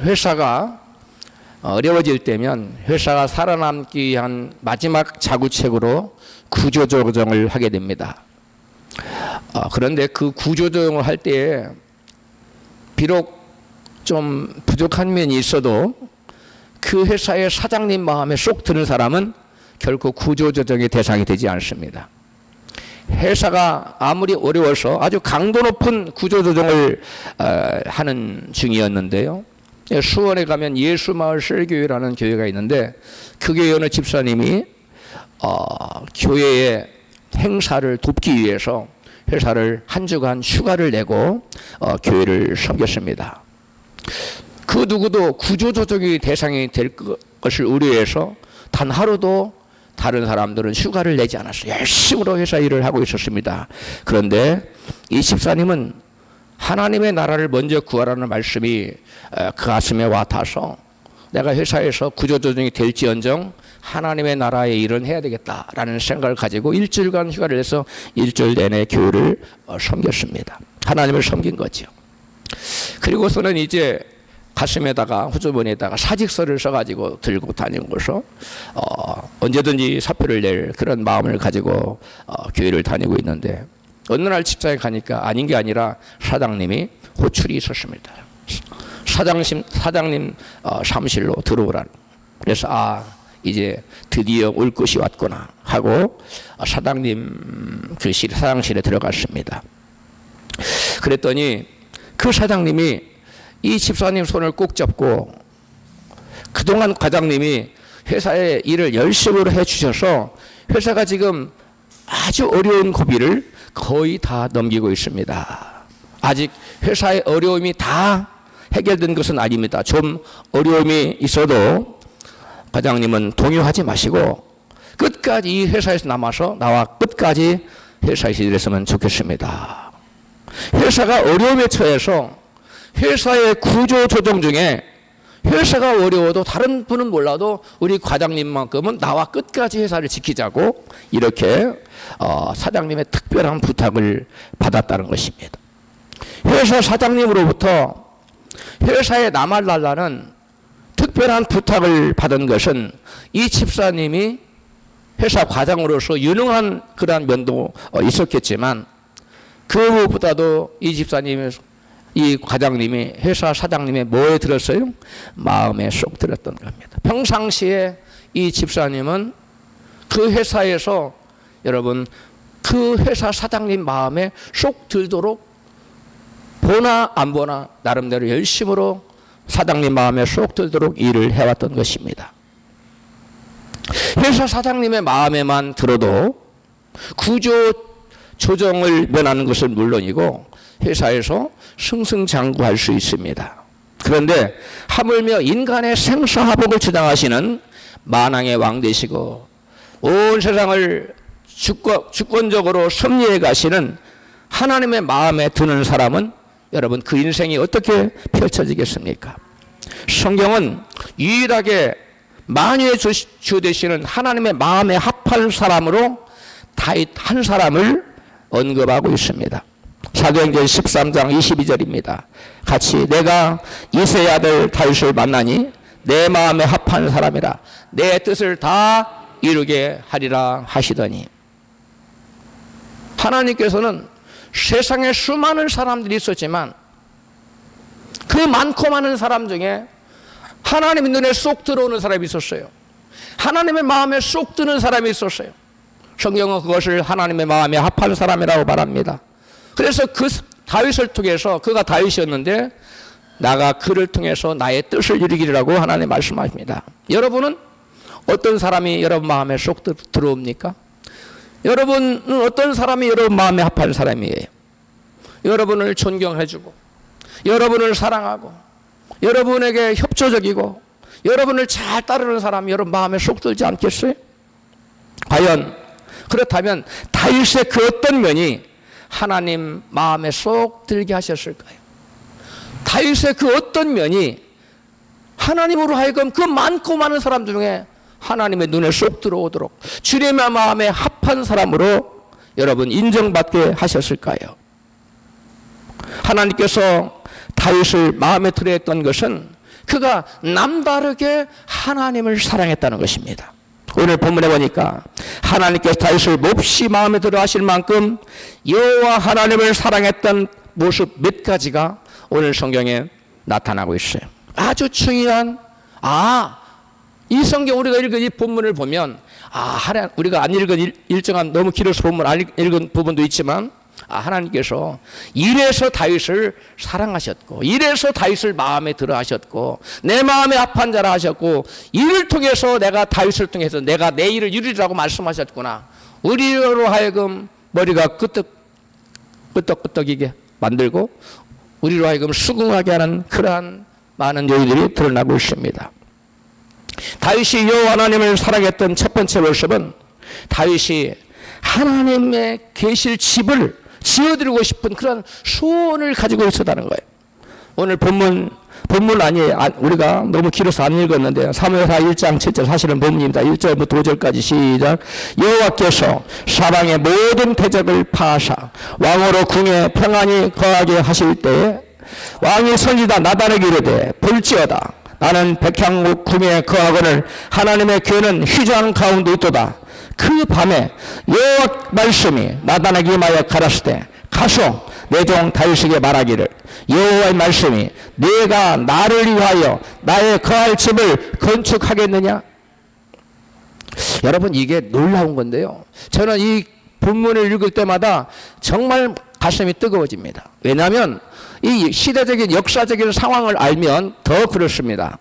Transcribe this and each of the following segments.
회사가 어려워질 때면 회사가 살아남기 위한 마지막 자구책으로 구조조정을 하게 됩니다. 그런데 그 구조조정을 할 때에 비록 좀 부족한 면이 있어도 그 회사의 사장님 마음에 쏙 드는 사람은 결코 구조조정의 대상이 되지 않습니다. 회사가 아무리 어려워서 아주 강도 높은 구조조정을 하는 중이었는데요. 수원에 가면 예수마을 셀교회라는 교회가 있는데 그 교회 어느 집사님이 교회의 행사를 돕기 위해서 회사를 한 주간 휴가를 내고 교회를 섬겼습니다. 그 누구도 구조조정의 대상이 될 것을 우려해서 단 하루도 다른 사람들은 휴가를 내지 않았어요. 열심으로 회사 일을 하고 있었습니다. 그런데 이 집사님은 하나님의 나라를 먼저 구하라는 말씀이 그 가슴에 와닿아서 내가 회사에서 구조조정이 될지언정 하나님의 나라의 일은 해야 되겠다라는 생각을 가지고 일주일간 휴가를 내서 일주일 내내 교회를 섬겼습니다. 하나님을 섬긴 거죠. 그리고서는 이제 가슴에다가 호주머니에다가 사직서를 써가지고 들고 다니고서 언제든지 사표를 낼 그런 마음을 가지고 교회를 다니고 있는데 어느 날 직장에 가니까 아닌 게 아니라 사장님이 호출이 있었습니다. 사장님 사무실로 들어오라는. 그래서 이제 드디어 올 것이 왔구나 하고 사장님 그 사장실에 들어갔습니다. 그랬더니 그 사장님이 이 집사님 손을 꼭 잡고 그동안 과장님이 회사의 일을 열심히 해주셔서 회사가 지금 아주 어려운 고비를 거의 다 넘기고 있습니다. 아직 회사의 어려움이 다 해결된 것은 아닙니다. 좀 어려움이 있어도 과장님은 동요하지 마시고 끝까지 이 회사에서 남아서 나와 끝까지 회사에서 일했으면 좋겠습니다. 회사가 어려움에 처해서 회사의 구조 조정 중에 회사가 어려워도 다른 분은 몰라도 우리 과장님만큼은 나와 끝까지 회사를 지키자고 이렇게 사장님의 특별한 부탁을 받았다는 것입니다. 회사 사장님으로부터 회사에 남아 달라는 특별한 부탁을 받은 것은 이 집사님이 회사 과장으로서 유능한 그러한 면도 있었겠지만 그 무엇보다도 이 집사님의 이 과장님이 회사 사장님의 뭐에 들었어요? 마음에 쏙 들었던 겁니다. 평상시에 이 집사님은 그 회사에서 여러분 그 회사 사장님 마음에 쏙 들도록 보나 안 보나 나름대로 열심으로 사장님 마음에 쏙 들도록 일을 해왔던 것입니다. 회사 사장님의 마음에만 들어도 구조 조정을 면하는 것은 물론이고 회사에서 승승장구할 수 있습니다. 그런데 하물며 인간의 생사화복을 주장하시는 만왕의 왕 되시고 온 세상을 주권적으로 섭리해 가시는 하나님의 마음에 드는 사람은 여러분 그 인생이 어떻게 펼쳐지겠습니까? 성경은 유일하게 만유의 주 되시는 하나님의 마음에 합한 사람으로 다윗 한 사람을 언급하고 있습니다. 사도행전 13장 22절입니다. 같이 내가 이새의 아들 다윗을 만나니 내 마음에 합한 사람이라 내 뜻을 다 이루게 하리라 하시더니 하나님께서는 세상에 수많은 사람들이 있었지만 그 많고 많은 사람 중에 하나님의 눈에 쏙 들어오는 사람이 있었어요. 하나님의 마음에 쏙 드는 사람이 있었어요. 성경은 그것을 하나님의 마음에 합한 사람이라고 말합니다. 그래서 그 다윗을 통해서 그가 다윗이었는데 나가 그를 통해서 나의 뜻을 이루기라고 하나님 말씀하십니다. 여러분은 어떤 사람이 여러분 마음에 쏙 들어옵니까? 여러분은 어떤 사람이 여러분 마음에 합한 사람이에요? 여러분을 존경해주고 여러분을 사랑하고 여러분에게 협조적이고 여러분을 잘 따르는 사람이 여러분 마음에 쏙 들지 않겠어요? 과연 그렇다면 다윗의 그 어떤 면이 하나님 마음에 쏙 들게 하셨을까요? 다윗의 그 어떤 면이 하나님으로 하여금 그 많고 많은 사람 중에 하나님의 눈에 쏙 들어오도록 주님의 마음에 합한 사람으로 여러분 인정받게 하셨을까요? 하나님께서 다윗을 마음에 들어 했던 것은 그가 남다르게 하나님을 사랑했다는 것입니다. 오늘 본문에 보니까 하나님께서 다윗을 몹시 마음에 들어 하실 만큼 여호와 하나님을 사랑했던 모습 몇 가지가 오늘 성경에 나타나고 있어요. 아주 중요한, 이 성경 우리가 읽은 이 본문을 보면, 우리가 안 읽은 일정한 너무 길어서 본문 안 읽은 부분도 있지만, 하나님께서 이래서 다윗을 사랑하셨고, 이래서 다윗을 마음에 들어 하셨고, 내 마음에 합한 자라 하셨고, 이를 통해서 내가 다윗을 통해서 내가 내 일을 이루리라고 말씀하셨구나. 우리로 하여금 머리가 끄떡끄떡이게 만들고 우리로 하여금 수긍하게 하는 그러한 많은 요인들이 드러나고 있습니다. 다윗이 여호와 하나님을 사랑했던 첫 번째 모습은 다윗이 하나님의 계실 집을 지어드리고 싶은 그런 소원을 가지고 있었다는 거예요. 오늘 본문 아니에요. 우리가 너무 길어서 안 읽었는데 사무엘하 1장 7절 사실은 본문입니다. 1절부터 5절까지 시작. 여호와께서 사방의 모든 대적을 파하사 왕으로 궁에 평안히 거하게 하실 때에 왕이 선지자 나단에게 이르되 볼지어다 나는 백향목 궁에 거하거늘 하나님의 교회는 휘장 가운데 있도다. 그 밤에 여호와 말씀이 나단에게 임하여 가라사대 가서 내 종 다윗에게 말하기를 여호와의 말씀이 내가 나를 위하여 나의 거할 집을 건축하겠느냐. 여러분, 이게 놀라운 건데요, 저는 이 본문을 읽을 때마다 정말 가슴이 뜨거워집니다. 왜냐하면 이 시대적인 역사적인 상황을 알면 더 그렇습니다.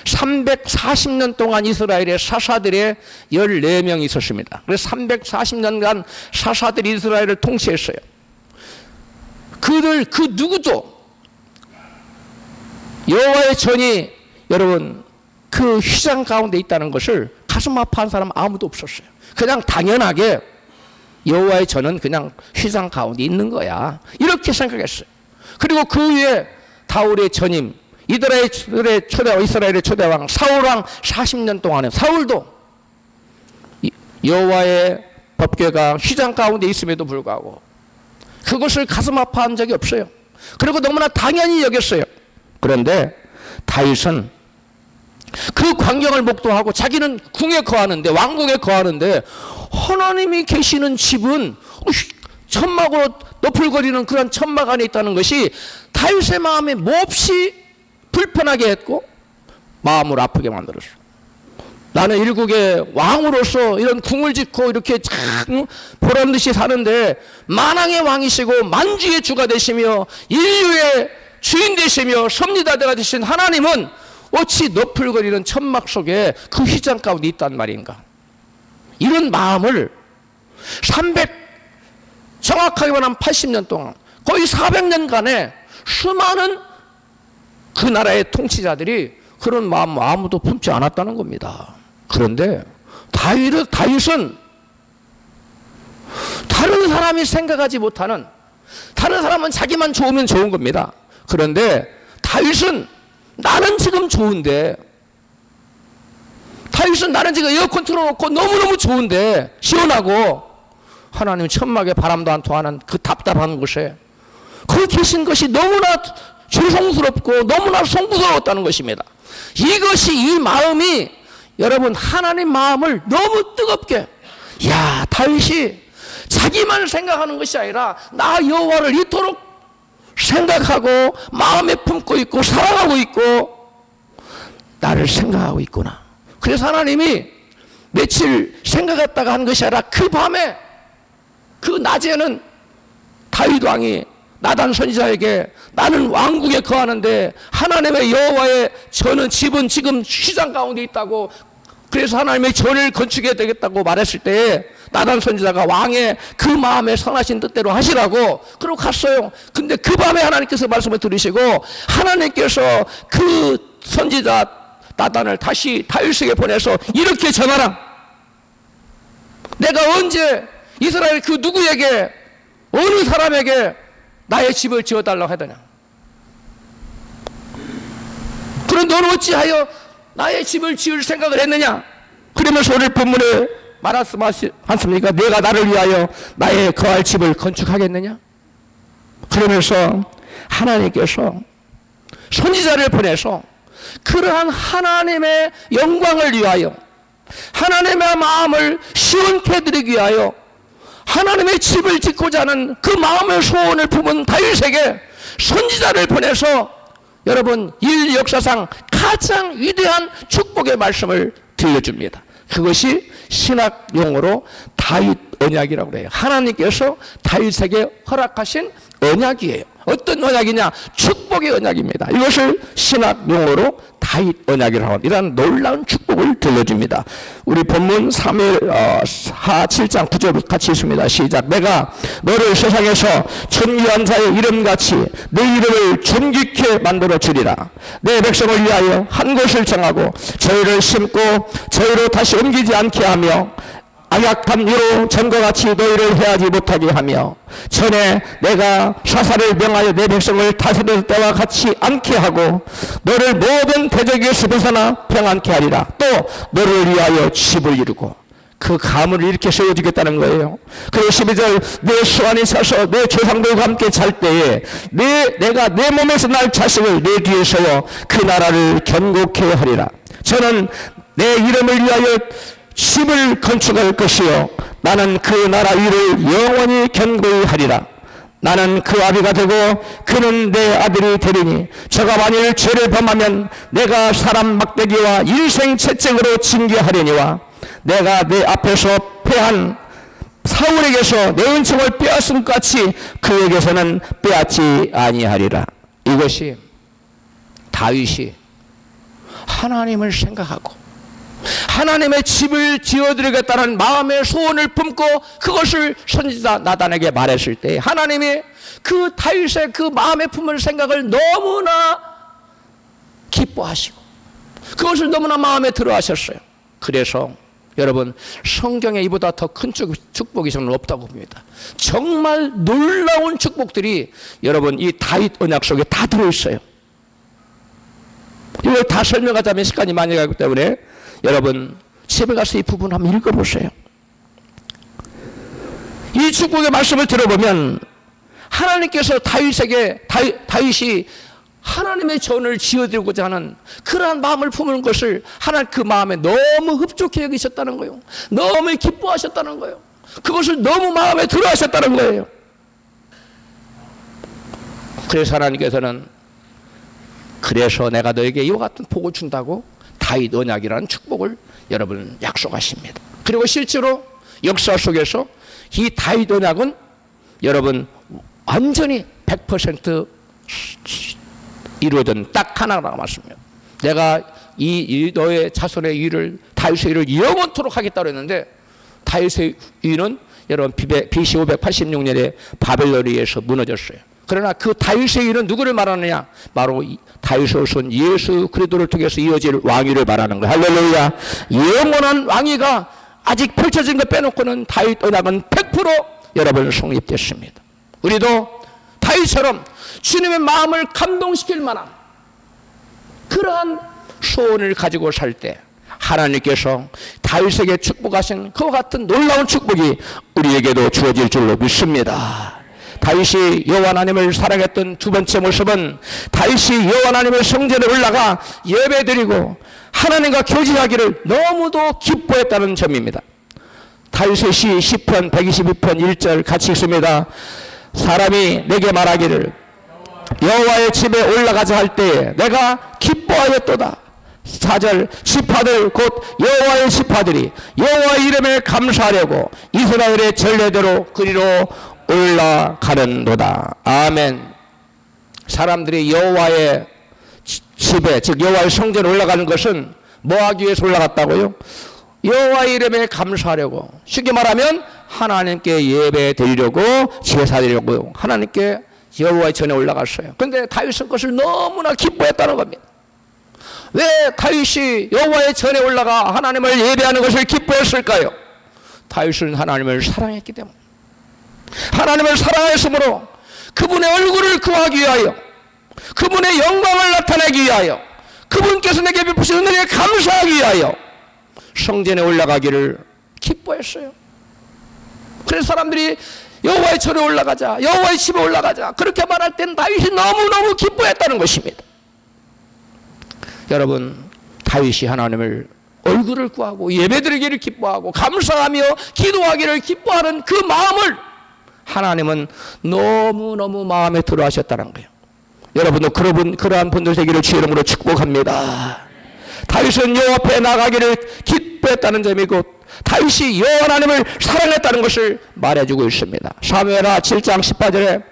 340년 동안 이스라엘의 사사들의 14명이 있었습니다. 그래서 340년간 사사들이 이스라엘을 통치했어요. 그 누구도 여호와의 전이 여러분 그 휘장 가운데 있다는 것을 가슴 아파한 사람 아무도 없었어요. 그냥 당연하게 여호와의 전은 그냥 휘장 가운데 있는 거야, 이렇게 생각했어요. 그리고 그 위에 다윗의 전임 이스라엘의 초대왕 사울왕 40년 동안에 사울도 여호와의 법궤가 휘장 가운데 있음에도 불구하고 그것을 가슴 아파한 적이 없어요. 그리고 너무나 당연히 여겼어요. 그런데 다윗은 그 광경을 목도하고 자기는 궁에 거하는데, 왕궁에 거하는데 하나님이 계시는 집은 천막으로 너풀거리는 그런 천막 안에 있다는 것이 다윗의 마음에 몹시 불편하게 했고 마음을 아프게 만들었어. 나는 일국의 왕으로서 이런 궁을 짓고 이렇게 참 보란듯이 사는데 만왕의 왕이시고 만주의 주가 되시며 인류의 주인 되시며 섭리다대가 되신 하나님은 어찌 너풀거리는 천막 속에 그 휘장 가운데 있단 말인가. 이런 마음을 정확하게 말하면 80년 동안 거의 400년간에 수많은 그 나라의 통치자들이 그런 마음 아무도 품지 않았다는 겁니다. 그런데 다윗은 다른 사람이 생각하지 못하는, 다른 사람은 자기만 좋으면 좋은 겁니다. 그런데 다윗은 나는 지금 좋은데, 다윗은 나는 지금 에어컨 틀어놓고 너무너무 좋은데 시원하고 하나님 천막에 바람도 안 통하는 그 답답한 곳에 거기 계신 것이 너무나 죄송스럽고 너무나 송구스러웠다는 것입니다. 이것이, 이 마음이 여러분 하나님 마음을 너무 뜨겁게, 다윗이 자기만 생각하는 것이 아니라 나 여호와를 이토록 생각하고 마음에 품고 있고 사랑하고 있고 나를 생각하고 있구나. 그래서 하나님이 며칠 생각했다가 한 것이 아니라 그 밤에, 그 낮에는 다윗 왕이 나단 선지자에게 나는 왕궁에 거하는데 하나님의 여호와의 저는 집은 지금 휘장 가운데 있다고, 그래서 하나님의 전을 건축해야 되겠다고 말했을 때 나단 선지자가 왕의 그 마음에 선하신 뜻대로 하시라고 그러고 갔어요. 근데 그 밤에 하나님께서 말씀을 들으시고 하나님께서 그 선지자 나단을 다시 다윗에게 보내서 이렇게 전하라. 내가 언제 이스라엘 그 누구에게, 어느 사람에게 나의 집을 지어달라고 하더냐. 그럼 너는 어찌하여 나의 집을 지을 생각을 했느냐. 그러면서 오늘 본문에 말하지 않습니까? 내가 나를 위하여 나의 거할 집을 건축하겠느냐. 그러면서 하나님께서 선지자를 보내서 그러한 하나님의 영광을 위하여, 하나님의 마음을 시원케 해드리기 위하여 하나님의 집을 짓고자 하는 그 마음의 소원을 품은 다윗에게 선지자를 보내서 여러분 인류 역사상 가장 위대한 축복의 말씀을 들려줍니다. 그것이 신학 용어로 다윗 언약이라고 해요. 하나님께서 다윗에게 허락하신 언약이에요. 어떤 언약이냐? 축복의 언약입니다. 이것을 신학 용어로 다윗 언약이라고 합니다. 이런 놀라운 축복을 들려줍니다. 우리 본문 사무엘하 7장 9절 같이 읽습니다. 시작. 내가 너를 세상에서 존귀한 자의 이름같이 내 이름을 존귀케 만들어 주리라. 내 백성을 위하여 한 곳을 정하고 저희를 심고 저희로 다시 옮기지 않게 하며 악약한 이로 전과 같이 너희를 해하지 못하게 하며 전에 내가 사사를 명하여 내 백성을 다스릴 때와 같이 않게 하고 너를 모든 대적에서 벗어나 평안케 하리라. 또 너를 위하여 집을 이루고 그 가문을 이렇게 세워주겠다는 거예요. 그리고 12절 내 수완이 서서 내 조상들과 함께 잘 때에 내가 내 몸에서 날 자식을 내 뒤에 세워 그 나라를 견고케 하리라. 저는 내 이름을 위하여 집을 건축할 것이요 나는 그 나라 위를 영원히 견고히 하리라. 나는 그 아비가 되고 그는 내 아들이 되리니 저가 만일 죄를 범하면 내가 사람 막대기와 일생 채찍으로 징계하려니와 내가 내 앞에서 패한 사울에게서 내 은총을 빼앗은 것 같이 그에게서는 빼앗지 아니하리라. 이것이 다윗이 하나님을 생각하고 하나님의 집을 지어드리겠다는 마음의 소원을 품고 그것을 선지자 나단에게 말했을 때 하나님이 그 다윗의 그 마음에 품을 생각을 너무나 기뻐하시고 그것을 너무나 마음에 들어 하셨어요. 그래서 여러분 성경에 이보다 더 큰 축복이 저는 없다고 봅니다. 정말 놀라운 축복들이 여러분 이 다윗 언약 속에 다 들어있어요. 이걸 다 설명하자면 시간이 많이 가기 때문에 여러분 집에 가서 이 부분 한번 읽어보세요. 이 축복의 말씀을 들어보면 하나님께서 다윗이 하나님의 전을 지어드리고자 하는 그러한 마음을 품은 것을 하나님 그 마음에 너무 흡족해 여기셨다는 거예요. 너무 기뻐하셨다는 거예요. 그것을 너무 마음에 들어 하셨다는 거예요. 그래서 하나님께서는 그래서 내가 너에게 이와 같은 복을 준다고 다윗 언약이라는 축복을 여러분 약속하십니다. 그리고 실제로 역사 속에서 이 다윗 언약은 여러분 완전히 100% 이루어진 딱 하나라고 말씀해요. 내가 너의 자손의 위를 다윗의 위를 영원토록 하겠다고 했는데 다윗의 위는 여러분 BC 586년에 바벨론에 의해서 무너졌어요. 그러나 그 다윗의 위는 누구를 말하느냐? 바로 다윗의 손 예수 그리스도를 통해서 이어질 왕위를 말하는 거예요. 할렐루야. 영원한 왕위가 아직 펼쳐진 것 빼놓고는 다윗 언약은 100% 여러분 성립됐습니다. 우리도 다윗처럼 주님의 마음을 감동시킬 만한 그러한 소원을 가지고 살 때 하나님께서 다윗에게 축복하신 그와 같은 놀라운 축복이 우리에게도 주어질 줄로 믿습니다. 다윗이 여호와 하나님을 사랑했던 두 번째 모습은 다윗이 여호와 하나님의 성전에 올라가 예배드리고 하나님과 교제하기를 너무도 기뻐했다는 점입니다. 다윗의 시 시편 122편 1절 같이 읽습니다. 사람이 내게 말하기를 여호와의 집에 올라가자 할 때에 내가 기뻐하였도다. 4절 지파들 곧 여호와의 지파들이 여호와의 이름에 감사하려고 이스라엘의 전례대로 그리로 올라가는도다. 아멘. 사람들이 여호와의 집에 즉 여호와의 성전에 올라가는 것은 뭐 하기 위해서 올라갔다고요? 여호와의 이름에 감사하려고, 쉽게 말하면 하나님께 예배 드리려고 제사 드리려고 하나님께 여호와의 전에 올라갔어요. 그런데 다윗은 그것을 너무나 기뻐했다는 겁니다. 왜 다윗이 여호와의 전에 올라가 하나님을 예배하는 것을 기뻐했을까요? 다윗은 하나님을 사랑했기 때문에, 하나님을 사랑했으므로 그분의 얼굴을 구하기 위하여, 그분의 영광을 나타내기 위하여, 그분께서 내게 베푸신 은혜에 감사하기 위하여 성전에 올라가기를 기뻐했어요. 그래서 사람들이 여호와의 전에 올라가자, 여호와의 집에 올라가자 그렇게 말할 땐 다윗이 너무너무 기뻐했다는 것입니다. 여러분, 다윗이 하나님을 얼굴을 구하고 예배드리기를 기뻐하고 감사하며 기도하기를 기뻐하는 그 마음을 하나님은 너무너무 마음에 들어 하셨다는 거예요. 여러분도 그러한 분들 되기를 주의 이름으로 축복합니다. 다윗은 여호와 앞에 나가기를 기뻐했다는 점이고 다윗이 여호와 하나님을 사랑했다는 것을 말해주고 있습니다. 사무엘하 7장 18절에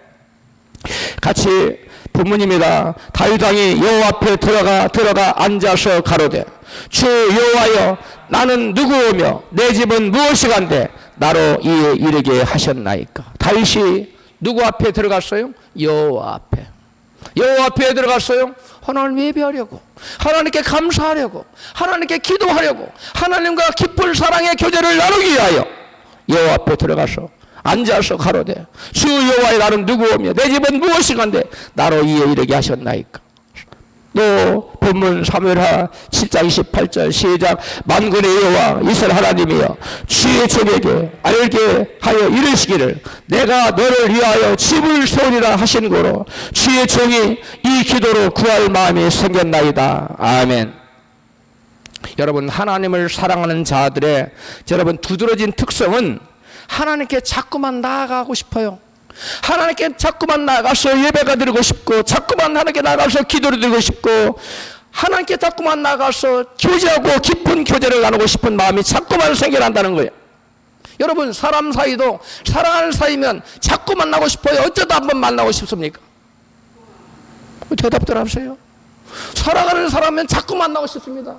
같이 본문입니다. 다윗 왕이 여호와 앞에 들어가 앉아서 가로되 주 여호와여 나는 누구오며 내 집은 무엇이간데 나로 이에 이르게 하셨나이까. 다윗이 누구 앞에 들어갔어요? 여호와 앞에. 여호와 앞에 들어갔어요. 하나님 예배하려고, 하나님께 감사하려고, 하나님께 기도하려고, 하나님과 깊은 사랑의 교제를 나누기 위하여 여호와 앞에 들어가서 앉아서 가로되 주 여호와여 나는 누구오며 내 집은 무엇이간데 나로 이에 이르게 하셨나이까. 또 본문 사무엘하 7장 28절 시작. 만군의 여호와 이스라엘 하나님이여 주의 종에게 알게 하여 이르시기를 내가 너를 위하여 집을 세우리라 하신 고로 주의 종이 이 기도로 구할 마음이 생겼나이다. 아멘. 여러분, 하나님을 사랑하는 자들의 여러분 두드러진 특성은 하나님께 자꾸만 나아가고 싶어요. 하나님께 자꾸만 나가서 예배가 드리고 싶고, 자꾸만 하나님께 나가서 기도를 드리고 싶고, 하나님께 자꾸만 나가서 교제하고 깊은 교제를 나누고 싶은 마음이 자꾸만 생겨난다는 거예요. 여러분, 사람 사이도 사랑하는 사이면 자꾸 만나고 싶어요? 어쩌다 한번 만나고 싶습니까? 대답들 하세요. 사랑하는 사람은 자꾸 만나고 싶습니다.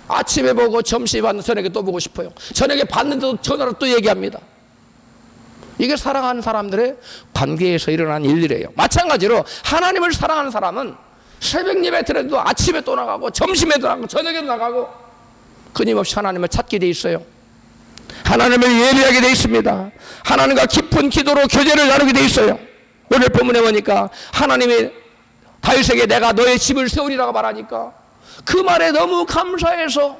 아침에 보고 점심에 봤는데 저녁에 또 보고 싶어요. 저녁에 봤는데도 전화로 또 얘기합니다. 이게 사랑하는 사람들의 관계에서 일어난 일들이에요. 마찬가지로 하나님을 사랑하는 사람은 새벽 예배 드려도 아침에 또 나가고 점심에도 나가고 저녁에도 나가고 끊임없이 하나님을 찾게 돼 있어요. 하나님을 예배하게 돼 있습니다. 하나님과 깊은 기도로 교제를 나누게 돼 있어요. 오늘 본문에 보니까 하나님이 다윗에게 내가 너의 집을 세우리라고 말하니까 그 말에 너무 감사해서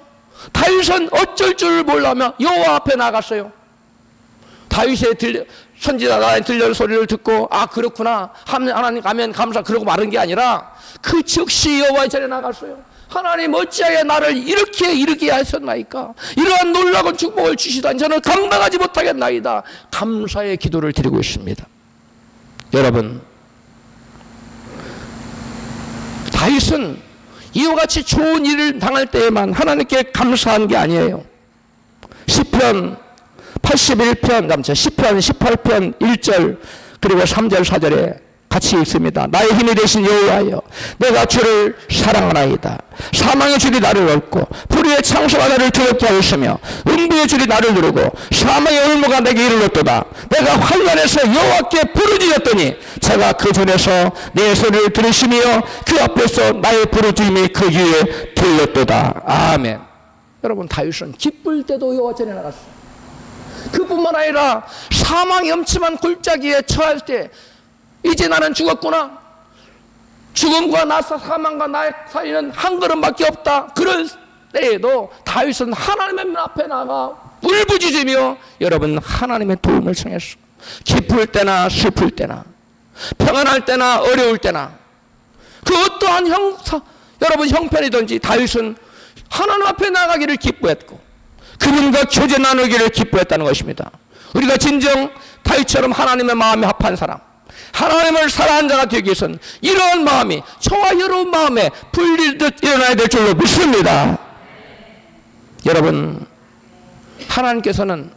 다윗은 어쩔 줄 몰라며 여호와 앞에 나갔어요. 다윗의 선지자 나의 들려는 소리를 듣고 아 그렇구나 하나님 가면 감사 그러고 마른 게 아니라 그 즉시 여호와의 전에 나갔어요. 하나님 어찌하여 나를 이렇게 하셨나이까. 이러한 놀라운 축복을 주시다니 저는 감당하지 못하겠나이다. 감사의 기도를 드리고 있습니다. 여러분, 다윗은 이와 같이 좋은 일을 당할 때에만 하나님께 감사한 게 아니에요. 시편 81편, 시편 18편 1절 그리고 3절 4절에 같이 읽습니다. 나의 힘이 되신 여호와여 내가 주를 사랑하나이다. 사망의 줄이 나를 얻고 불의의 창소가 나를 두렵게 하였으며 음부의 줄이 나를 누르고 사망의 올무가 내게 이르렀도다. 내가 환난에서 여호와께 부르짖었더니 제가 그 전에서 내 손을 들으시며 그 앞에서 나의 부르짖음이 그 귀에 들렸도다. 아멘. 여러분, 다윗은 기쁠 때도 여호와 전에 나갔어요. 그뿐만 아니라 사망의 엄침한 골짜기에 처할 때 이제 나는 죽었구나. 죽음과 나 사망과 나의 사이는 한 걸음밖에 없다. 그럴 때에도 다윗은 하나님의 앞에 나가 울부짖으며 여러분 하나님의 도움을 청했어. 기쁠 때나 슬플 때나 평안할 때나 어려울 때나 그 어떠한 여러분 형편이든지 다윗은 하나님 앞에 나가기를 기뻐했고 그분과 교제 나누기를 기뻐했다는 것입니다. 우리가 진정 다윗처럼 하나님의 마음에 합한 사람, 하나님을 사랑하는 자가 되기 위해서는 이러한 마음이 저와 여러분 마음에 불릴듯 일어나야 될 줄로 믿습니다. 여러분, 하나님께서는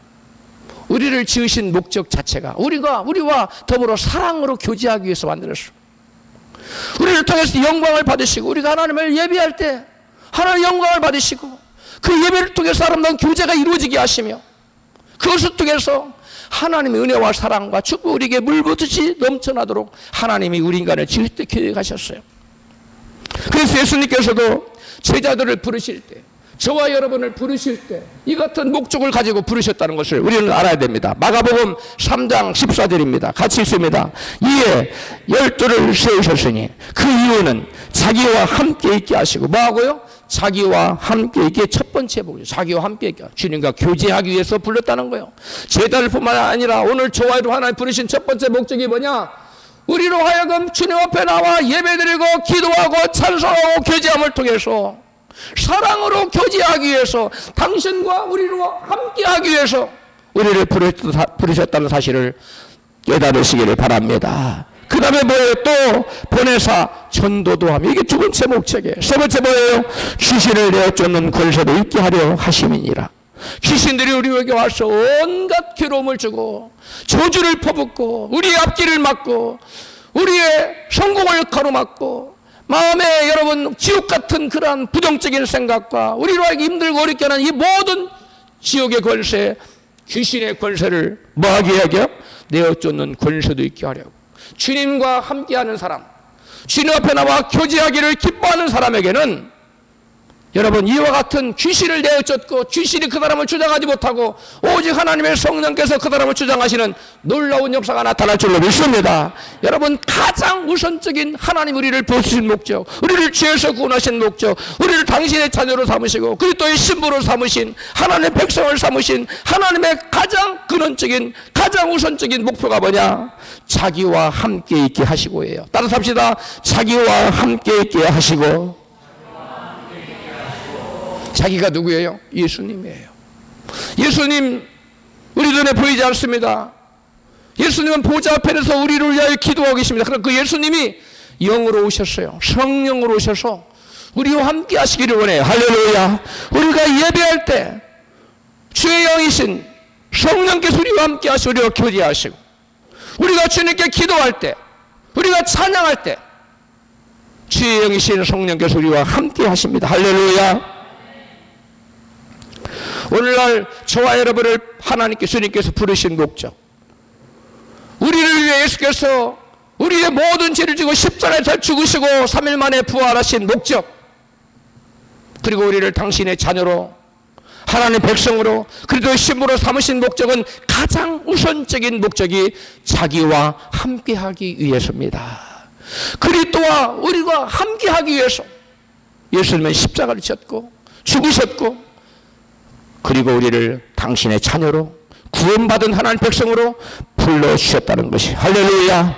우리를 지으신 목적 자체가 우리와 더불어 사랑으로 교제하기 위해서 만들었어요. 우리를 통해서 영광을 받으시고 우리가 하나님을 예배할 때 하나님 영광을 받으시고 그 예배를 통해서 아름다운 교제가 이루어지게 하시며 그것을 통해서 하나님의 은혜와 사랑과 축복 우리에게 물붓듯이 넘쳐나도록 하나님이 우리 인간을 지을 때 계획하셨어요. 그래서 예수님께서도 제자들을 부르실 때 저와 여러분을 부르실 때 이 같은 목적을 가지고 부르셨다는 것을 우리는 알아야 됩니다. 마가복음 3장 14절입니다. 같이 읽습니다. 이에 12를 세우셨으니 그 이유는 자기와 함께 있게 하시고 뭐하고요? 자기와 함께 있게 첫 번째 복이죠. 자기와 함께 있게 주님과 교제하기 위해서 불렀다는 거예요. 제자를 뿐만 아니라 오늘 저와 하나님 부르신 첫 번째 목적이 뭐냐? 우리로 하여금 주님 앞에 나와 예배드리고 기도하고 찬송하고 교제함을 통해서 사랑으로 교제하기 위해서 당신과 우리로 함께하기 위해서 우리를 부르셨다는 사실을 깨달으시기를 바랍니다. 그 다음에 뭐예요? 또 보내사 전도도 하며, 이게 두 번째 목적이에요. 세 번째 뭐예요? 귀신을 내어 쫓는 권세도 있게 하려 하심이니라. 귀신들이 우리에게 와서 온갖 괴로움을 주고 저주를 퍼붓고 우리의 앞길을 막고 우리의 성공을 가로막고 마음에 여러분 지옥 같은 그러한 부정적인 생각과 우리로 하여금 힘들고 어렵게 하는 이 모든 지옥의 권세, 귀신의 권세를 뭐하게 하게요? 내어 쫓는 권세도 있게 하려고. 주님과 함께하는 사람, 주님 앞에 나와 교제하기를 기뻐하는 사람에게는 여러분 이와 같은 귀신을 내어 쫓고 귀신이 그 사람을 주장하지 못하고 오직 하나님의 성령께서 그 사람을 주장하시는 놀라운 역사가 나타날 줄로 믿습니다. 여러분 가장 우선적인 하나님 우리를 부르신 목적, 우리를 죄에서 구원하신 목적, 우리를 당신의 자녀로 삼으시고 그리스도의 신부로 삼으신 하나님의 백성을 삼으신 하나님의 가장 근원적인 가장 우선적인 목표가 뭐냐? 자기와 함께 있게 하시고예요. 따라서 합시다. 자기와 함께 있게 하시고. 자기가 누구예요? 예수님이에요. 예수님 우리 눈에 보이지 않습니다. 예수님은 보좌 앞에서 우리를 위하여 기도하고 계십니다. 그럼 그 예수님이 영으로 오셨어요. 성령으로 오셔서 우리와 함께 하시기를 원해요. 할렐루야. 우리가 예배할 때 주의 영이신 성령께서 우리와 함께 하시고 우리와 교제하시고 우리가 주님께 기도할 때 우리가 찬양할 때 주의 영이신 성령께서 우리와 함께 하십니다. 할렐루야. 오늘날 저와 여러분을 하나님께 주님께서 부르신 목적, 우리를 위해 예수께서 우리의 모든 죄를 지고 십자가에서 죽으시고 3일 만에 부활하신 목적, 그리고 우리를 당신의 자녀로 하나님의 백성으로 그리스도의 신부로 삼으신 목적은 가장 우선적인 목적이 자기와 함께하기 위해서입니다. 그리스도와 우리가 함께하기 위해서 예수님은 십자가를 졌고 죽으셨고 그리고 우리를 당신의 자녀로 구원받은 하나님 백성으로 불러주셨다는 것이 할렐루야.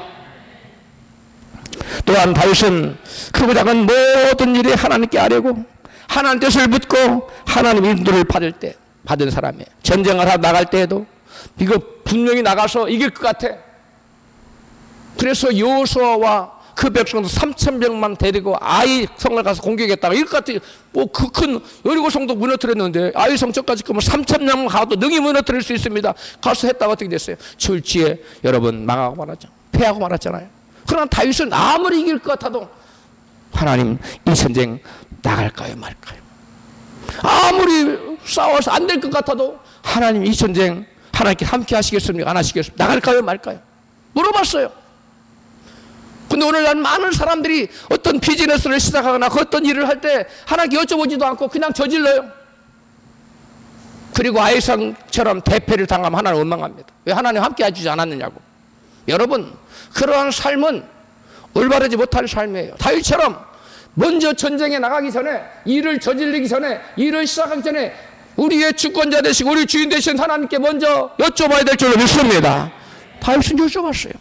또한 다윗은 크고 작은 모든 일에 하나님께 아뢰고 하나님 뜻을 묻고 하나님 인도를 받은 사람이에요. 전쟁을 하러 나갈 때에도 이거 분명히 나가서 이길 것 같아. 그래서 여호수아와 그 백성도 3,000명만 데리고 아이 성을 가서 공격했다가 이것 같은 그 큰 여리고 성도 무너뜨렸는데 아이 성전까지 가면 3,000명 가도 능히 무너뜨릴 수 있습니다. 가서 했다가 어떻게 됐어요? 철지에 여러분 망하고 말았죠. 패하고 말았잖아요. 그러나 다윗은 아무리 이길 것 같아도 하나님 이 전쟁 나갈까요 말까요? 아무리 싸워서 안 될 것 같아도 하나님 이 전쟁 하나님께 함께 하시겠습니까? 안 하시겠습니까? 나갈까요 말까요? 물어봤어요. 근데 오늘날 많은 사람들이 어떤 비즈니스를 시작하거나 그 어떤 일을 할 때 하나님께 여쭤보지도 않고 그냥 저질러요. 그리고 아이성처럼 대패를 당하면 하나님 원망합니다. 왜 하나님 함께 해주지 않았느냐고. 여러분 그러한 삶은 올바르지 못한 삶이에요. 다윗처럼 먼저 전쟁에 나가기 전에 일을 저질리기 전에 일을 시작하기 전에 우리의 주권자 되시고 우리 주인 되신 하나님께 먼저 여쭤봐야 될 줄로 믿습니다. 다윗은 여쭤봤어요.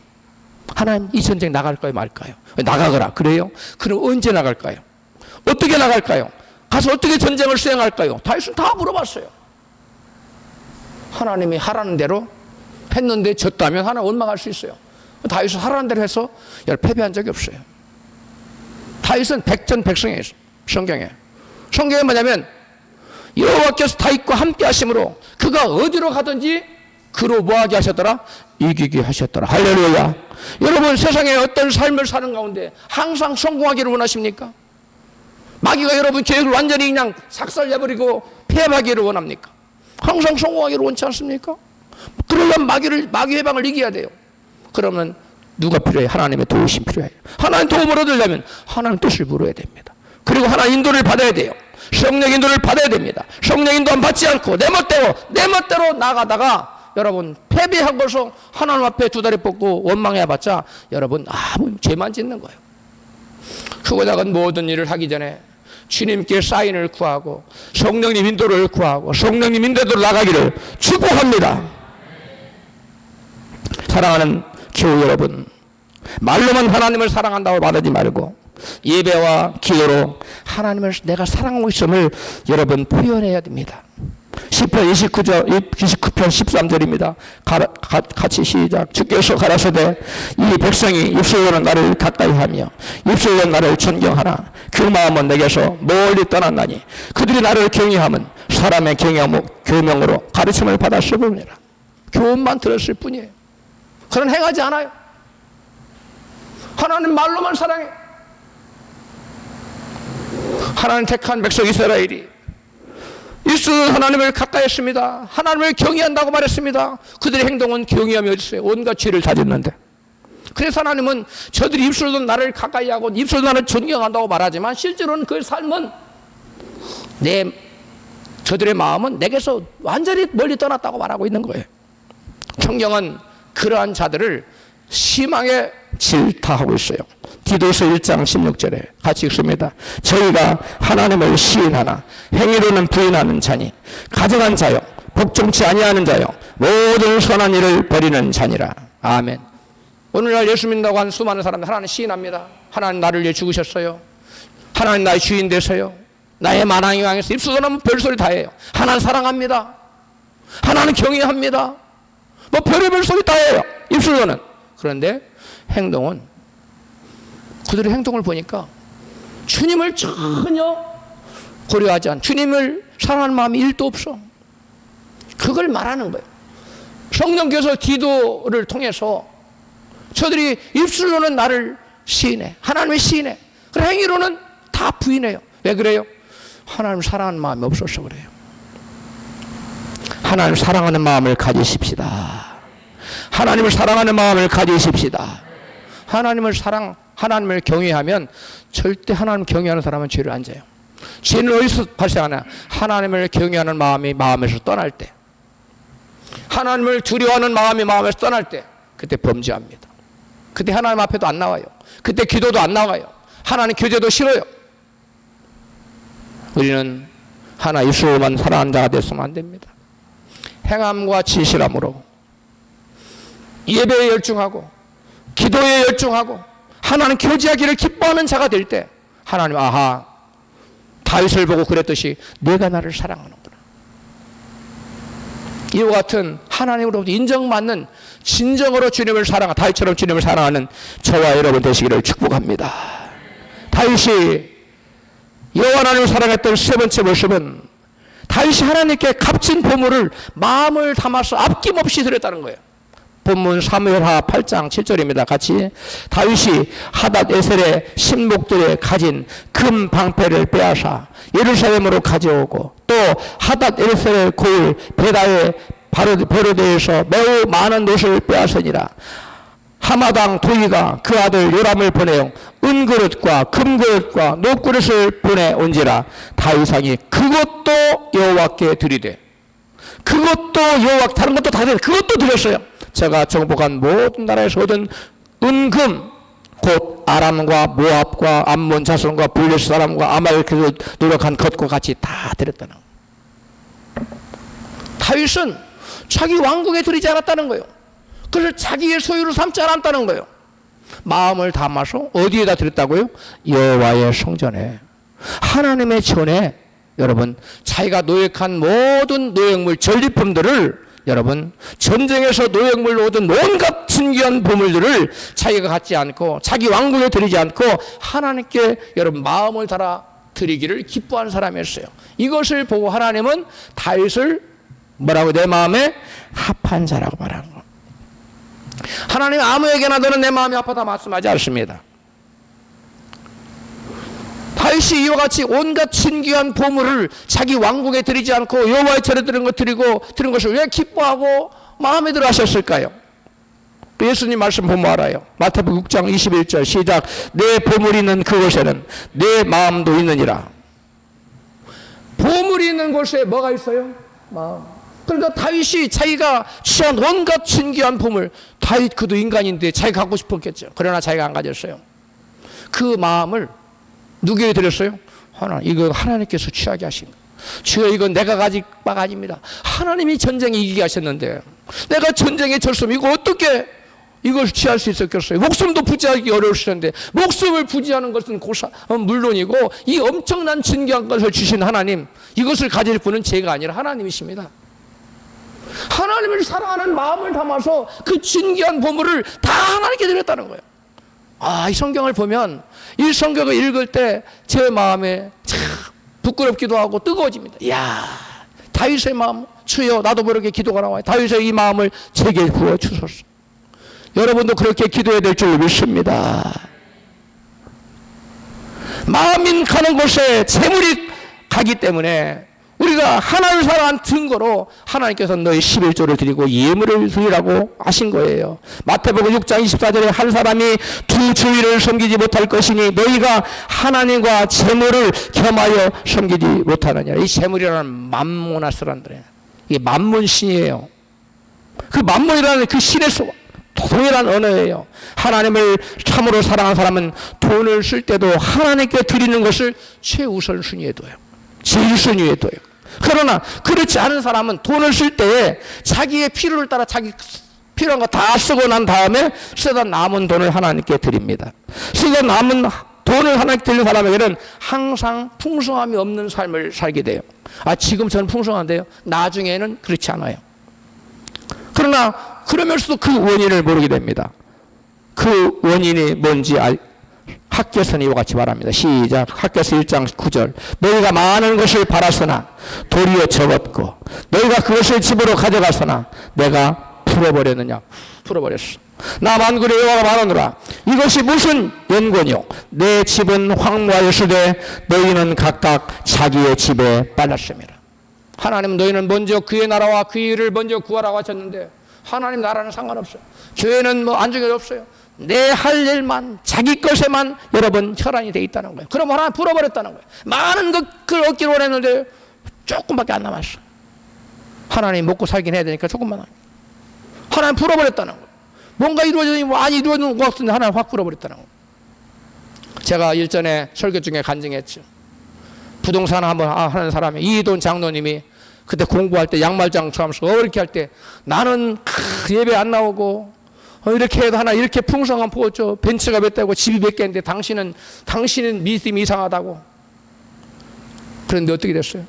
하나님 이 전쟁 나갈까요 말까요? 나가거라. 그래요? 그럼 언제 나갈까요? 어떻게 나갈까요? 가서 어떻게 전쟁을 수행할까요? 다윗은 다 물어봤어요. 하나님이 하라는 대로 했는데 졌다면 하나 원망할 수 있어요. 다윗은 하라는 대로 해서 패배한 적이 없어요. 다윗은 백전백승이에요. 성경에 뭐냐면 여호와께서 다윗과 함께 하심으로 그가 어디로 가든지 그로 뭐하게 하셨더라? 이기게 하셨더라. 할렐루야. 여러분 세상에 어떤 삶을 사는 가운데 항상 성공하기를 원하십니까? 마귀가 여러분 계획을 완전히 그냥 삭살내버리고 패하기를 원합니까? 항상 성공하기를 원치 않습니까? 그러려면 마귀 해방을 이겨야 돼요. 그러면 누가 필요해요? 하나님의 도우심 필요해요. 하나님 도움을 얻으려면 하나님 뜻을 물어야 됩니다. 그리고 하나님 인도를 받아야 돼요. 성령 인도를 받아야 됩니다. 성령 인도 안 받지 않고 내 멋대로 나가다가 여러분 패배하고서 하나님 앞에 두 다리 뻗고 원망해봤자 여러분 아무 죄만 짓는 거예요. 크고 작은 모든 일을 하기 전에 주님께 사인을 구하고 성령님 인도를 구하고 성령님 인도대로 나가기를 축복합니다. 사랑하는 교우 여러분, 말로만 하나님을 사랑한다고 말하지 말고 예배와 기도로 하나님을 내가 사랑하고 있음을 여러분 표현해야 됩니다. 시편 29편 13절입니다. 같이 시작. 주께서 가라사대 이 백성이 입술로는 나를 가까이하며 입술로는 나를 존경하나 그 마음은 내게서 멀리 떠났나니 그들이 나를 경외함은 사람의 교명으로 가르침을 받았을 뿐이라. 교훈만 들었을 뿐이에요. 그런 행하지 않아요. 하나님 말로만 사랑해. 하나님 택한 백성 이스라엘이 입술은 하나님을 가까이 했습니다. 하나님을 경외한다고 말했습니다. 그들의 행동은 경외함이 어디 있어요? 온갖 죄를 다 짓는데. 그래서 하나님은 저들이 입술로 나를 가까이 하고 입술로 나를 존경한다고 말하지만 실제로는 그 삶은 저들의 마음은 내게서 완전히 멀리 떠났다고 말하고 있는 거예요. 성경은 그러한 자들을 심하게 질타하고 있어요. 디도서 1장 16절에 같이 읽습니다. 저희가 하나님을 시인하나 행위로는 부인하는 자니 가증한 자요 복종치 아니하는 자요 모든 선한 일을 버리는 자니라. 아멘. 오늘날 예수 믿는다고 하는 수많은 사람들 하나님 시인합니다. 하나님 나를 위해 죽으셨어요. 하나님 나의 주인 되세요. 나의 만왕의 왕에서 입술로는 별소리 다 해요. 하나님 사랑합니다. 하나님 경외합니다. 뭐 별의별 소리 다 해요. 입술로는. 그런데 행동은 그들의 행동을 보니까 주님을 전혀 고려하지 않은 주님을 사랑하는 마음이 1도 없어. 그걸 말하는 거예요. 성령께서 디도를 통해서 저들이 입술로는 나를 시인해. 하나님의 시인해. 그리고 행위로는 다 부인해요. 왜 그래요? 하나님 사랑하는 마음이 없어서 그래요. 하나님 사랑하는 마음을 가지십시다. 하나님을 사랑하는 마음을 가지십시다. 하나님을 경외하면 절대 하나님 경외하는 사람은 죄를 안 져요. 죄는 어디서 발생하냐? 하나님을 경외하는 마음이 마음에서 떠날 때, 하나님을 두려워하는 마음이 마음에서 떠날 때, 그때 범죄합니다. 그때 하나님 앞에도 안 나와요. 그때 기도도 안 나와요. 하나님 교제도 싫어요. 우리는 하나 입술로만 사랑하는 자가 됐으면 안 됩니다. 행함과 진실함으로 예배에 열중하고 기도에 열중하고 하나님 교제하기를 기뻐하는 자가 될 때 하나님 아하 다윗을 보고 그랬듯이 내가 나를 사랑하는구나. 이와 같은 하나님으로부터 인정받는 진정으로 주님을 사랑하는 다윗처럼 주님을 사랑하는 저와 여러분 되시기를 축복합니다. 다윗이 여호와 하나님을 사랑했던 세 번째 모습은 다윗이 하나님께 값진 보물을 마음을 담아서 아낌없이 드렸다는 거예요. 본문 사무엘하 8장 7절입니다. 같이 다윗이 하닷 에셀의 신복들에 가진 금 방패를 빼앗아 예루살렘으로 가져오고 또 하닷 에셀의 고을 베다의 베로데에서 매우 많은 옷을 빼앗으니라. 하마당 도이가 그 아들 요람을 보내어 은그릇과 금그릇과 녹그릇을 보내온지라. 다윗왕이 그것도 여호와께 드리되 그것도 여호와 다른 것도 다 드려 그것도 드렸어요. 제가 정복한 모든 나라에서 얻은 은금 곧 아람과 모압과 암몬 자손과 블레스 사람과 아말렉에서 노력한 것과 같이 다 드렸다는 거예요. 다윗은 자기 왕국에 드리지 않았다는 거예요. 그래서 자기의 소유로 삼지 않았다는 거예요. 마음을 담아서 어디에다 드렸다고요? 여호와의 성전에, 하나님의 전에. 여러분 자기가 노획한 모든 노획물 전리품들을 여러분 전쟁에서 노획물로 얻은 온갖 진귀한 보물들을 자기가 갖지 않고 자기 왕국에 드리지 않고 하나님께 여러분 마음을 달아 드리기를 기뻐하는 사람이었어요. 이것을 보고 하나님은 다윗을 뭐라고 내 마음에 합한 자라고 말하는 거예요. 하나님 아무에게나 너는 내 마음이 아파다 말씀하지 않습니다. 다윗이 이와 같이 온갖 진귀한 보물을 자기 왕국에 드리지 않고 여호와의 전에 드린 것을 왜 기뻐하고 마음에 들어 하셨을까요? 예수님 말씀 보면 알아요. 마태복음 6장 21절 시작. 내 보물이 있는 그곳에는 내 마음도 있느니라. 보물이 있는 곳에 뭐가 있어요? 마음. 그러니까 다윗이 자기가 취한 온갖 진귀한 보물, 다윗 그도 인간인데 자기가 갖고 싶었겠죠. 그러나 자기가 안 가졌어요. 그 마음을 누구에게 드렸어요? 이거 하나님께서 취하게 하신 거예요. 주여 이건 내가 가질 바가 아닙니다. 하나님이 전쟁에 이기게 하셨는데 내가 전쟁에 졌으면 이거 어떻게 이것을 취할 수 있었겠어요? 목숨도 부지하기 어려우시는데 목숨을 부지하는 것은 물론이고 이 엄청난 진귀한 것을 주신 하나님, 이것을 가질 분은 제가 아니라 하나님이십니다. 하나님을 사랑하는 마음을 담아서 그 진귀한 보물을 다 하나님께 드렸다는 거예요. 이 성경을 보면, 이 성경을 읽을 때 제 마음에 참 부끄럽기도 하고 뜨거워집니다. 이야, 다윗의 마음, 주여 나도 모르게 기도가 나와요. 다윗의 이 마음을 제게 부어주소서. 여러분도 그렇게 기도해야 될 줄 믿습니다. 마음이 가는 곳에 재물이 가기 때문에 우리가 하나님을 사랑한 증거로 하나님께서 너희 11조를 드리고 예물을 드리라고 하신 거예요. 마태복음 6장 24절에 한 사람이 두 주위를 섬기지 못할 것이니 너희가 하나님과 재물을 겸하여 섬기지 못하느냐. 이 재물이라는 맘모나스란데, 이게 만문신이에요. 그 만문이라는 그 신에서 동일한 언어예요. 하나님을 참으로 사랑하는 사람은 돈을 쓸 때도 하나님께 드리는 것을 최우선순위에 둬요. 제일 순위에 둬요. 그러나 그렇지 않은 사람은 돈을 쓸 때 자기의 필요를 따라 자기 필요한 거 다 쓰고 난 다음에 쓰다 남은 돈을 하나님께 드립니다. 쓰다 남은 돈을 하나님께 드리는 사람에게는 항상 풍성함이 없는 삶을 살게 돼요. 지금 저는 풍성한데요, 나중에는 그렇지 않아요. 그러나 그러면서도 그 원인을 모르게 됩니다. 그 원인이 뭔지 학개서는 이와 같이 말합니다. 시작. 학개서 1장 9절. 너희가 많은 것을 바랐으나 도리어 적었고 너희가 그것을 집으로 가져갔으나 내가 풀어버렸느냐. 풀어버렸어. 나 만군의 여호와가 말하노라. 이것이 무슨 연고뇨. 내 집은 황무하였으되 너희는 각각 자기의 집에 빨랐습니다. 하나님, 너희는 먼저 그의 나라와 그의 일을 먼저 구하라고 하셨는데 하나님 나라는 상관없어요. 교회는 안중에 없어요. 내 할 일만, 자기 것에만 여러분 혈안이 돼 있다는 거예요. 그럼 하나님 풀어버렸다는 거예요. 많은 것을 얻기로 원했는데 조금밖에 안 남았어. 하나님 먹고 살긴 해야 되니까 조금만 하고. 하나님 풀어버렸다는 거예요. 뭔가 이루어지니 많이 이루어지는 것 같은데 하나님 확 풀어버렸다는 거예요. 제가 일전에 설교 중에 간증했죠. 부동산 한번 하는 사람이, 이돈 장로님이 그때 공부할 때 양말장 처음서 이렇게 할 때 나는 예배 안 나오고 이렇게 해도 하나 이렇게 풍성한 포죠. 벤츠가 몇 대고 집이 몇 개인데 당신은 믿음이 이상하다고. 그런데 어떻게 됐어요?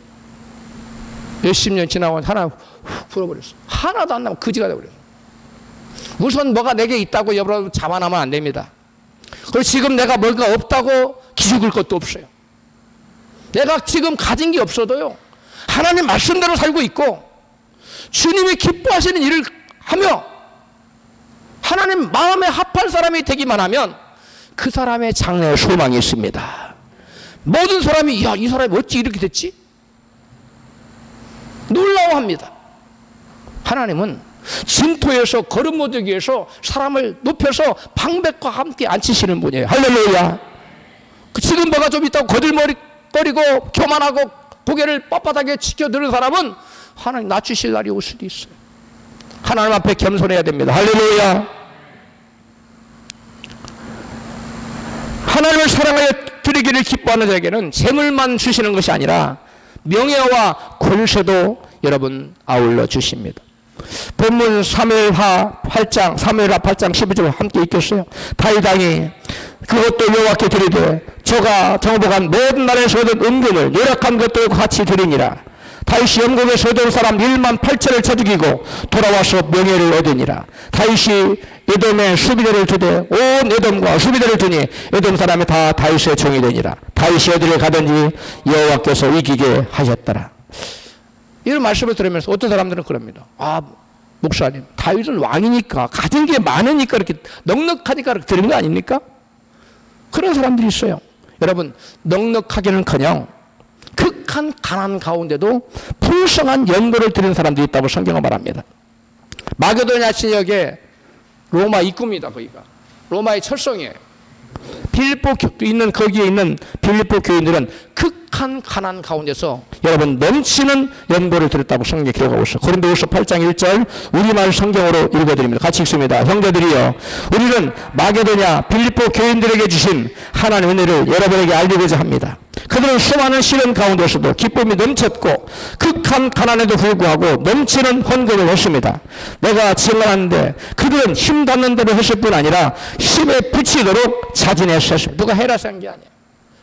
몇십 년 지나고 하나 훅 풀어버렸어. 하나도 안 나면 거지가 돼버렸어. 우선 뭐가 내게 있다고 여러분 자만하면 안 됩니다. 그리고 지금 내가 뭐가 없다고 기죽을 것도 없어요. 내가 지금 가진 게 없어도요, 하나님 말씀대로 살고 있고 주님이 기뻐하시는 일을 하며 하나님 마음에 합할 사람이 되기만 하면 그 사람의 장래에 소망이 있습니다. 모든 사람이 이 사람이 어찌 이렇게 됐지? 놀라워합니다. 하나님은 진토에서 걸음모드기에서 사람을 높여서 방백과 함께 앉히시는 분이에요. 할렐루야. 지금 뭐가 좀 있다고 거들머리거리고 교만하고 고개를 뻣뻣하게 치켜드는 사람은 하나님 낮추실 날이 올 수도 있어요. 하나님 앞에 겸손해야 됩니다. 할렐루야. 하나님을 사랑하여 드리기를 기뻐하는 자에게는 재물만 주시는 것이 아니라 명예와 권세도 여러분 아울러 주십니다. 본문 사무엘하 8장 12절 함께 읽겠어요. 다윗 왕이 그것도 여호와께 드리되 저가 정복한 모든 나라에서 얻은 은금을 열악한 것들과 같이 드리니라. 다윗이 영국에서 얻은 사람 1만 8천을 쳐 죽이고 돌아와서 명예를 얻으니라. 다윗이 에돔에 수비대를 두되 온 에돔과 수비대를 두니 에돔 사람이 다 다윗의 종이 되니라. 다윗이 어디를 가든지 여호와께서 이기게 하셨더라. 이런 말씀을 들으면서 어떤 사람들은 그럽니다. 목사님, 다윗은 왕이니까 가진 게 많으니까 이렇게 넉넉하니까 이렇게 드리는 거 아닙니까? 그런 사람들이 있어요. 여러분, 넉넉하기는커녕 극한 가난 가운데도 풍성한 연고를 드리는 사람들이 있다고 성경은 말합니다. 마게도냐 지역에 로마 입구입니다. 거기가 로마의 철성이에요. 빌립보 있는 거기에 있는 빌립보 교인들은 극 극한 가난 가운데서 여러분 넘치는 연보를 드렸다고 성경에 기록하고 있어요. 고린도후서 8장 1절 우리말 성경으로 읽어드립니다. 같이 읽습니다. 형제들이여, 우리는 마게도냐 빌립보 교인들에게 주신 하나님의 은혜를 여러분에게 알리고자 합니다. 그들은 수많은 시련 가운데서도 기쁨이 넘쳤고 극한 가난에도 불구하고 넘치는 헌금을 했습니다. 내가 증언하는데 그들은 힘 닿는 대로 했을 뿐 아니라 힘에 붙이도록 자진해서 했습니다. 누가 해라서 한 게 아니에요.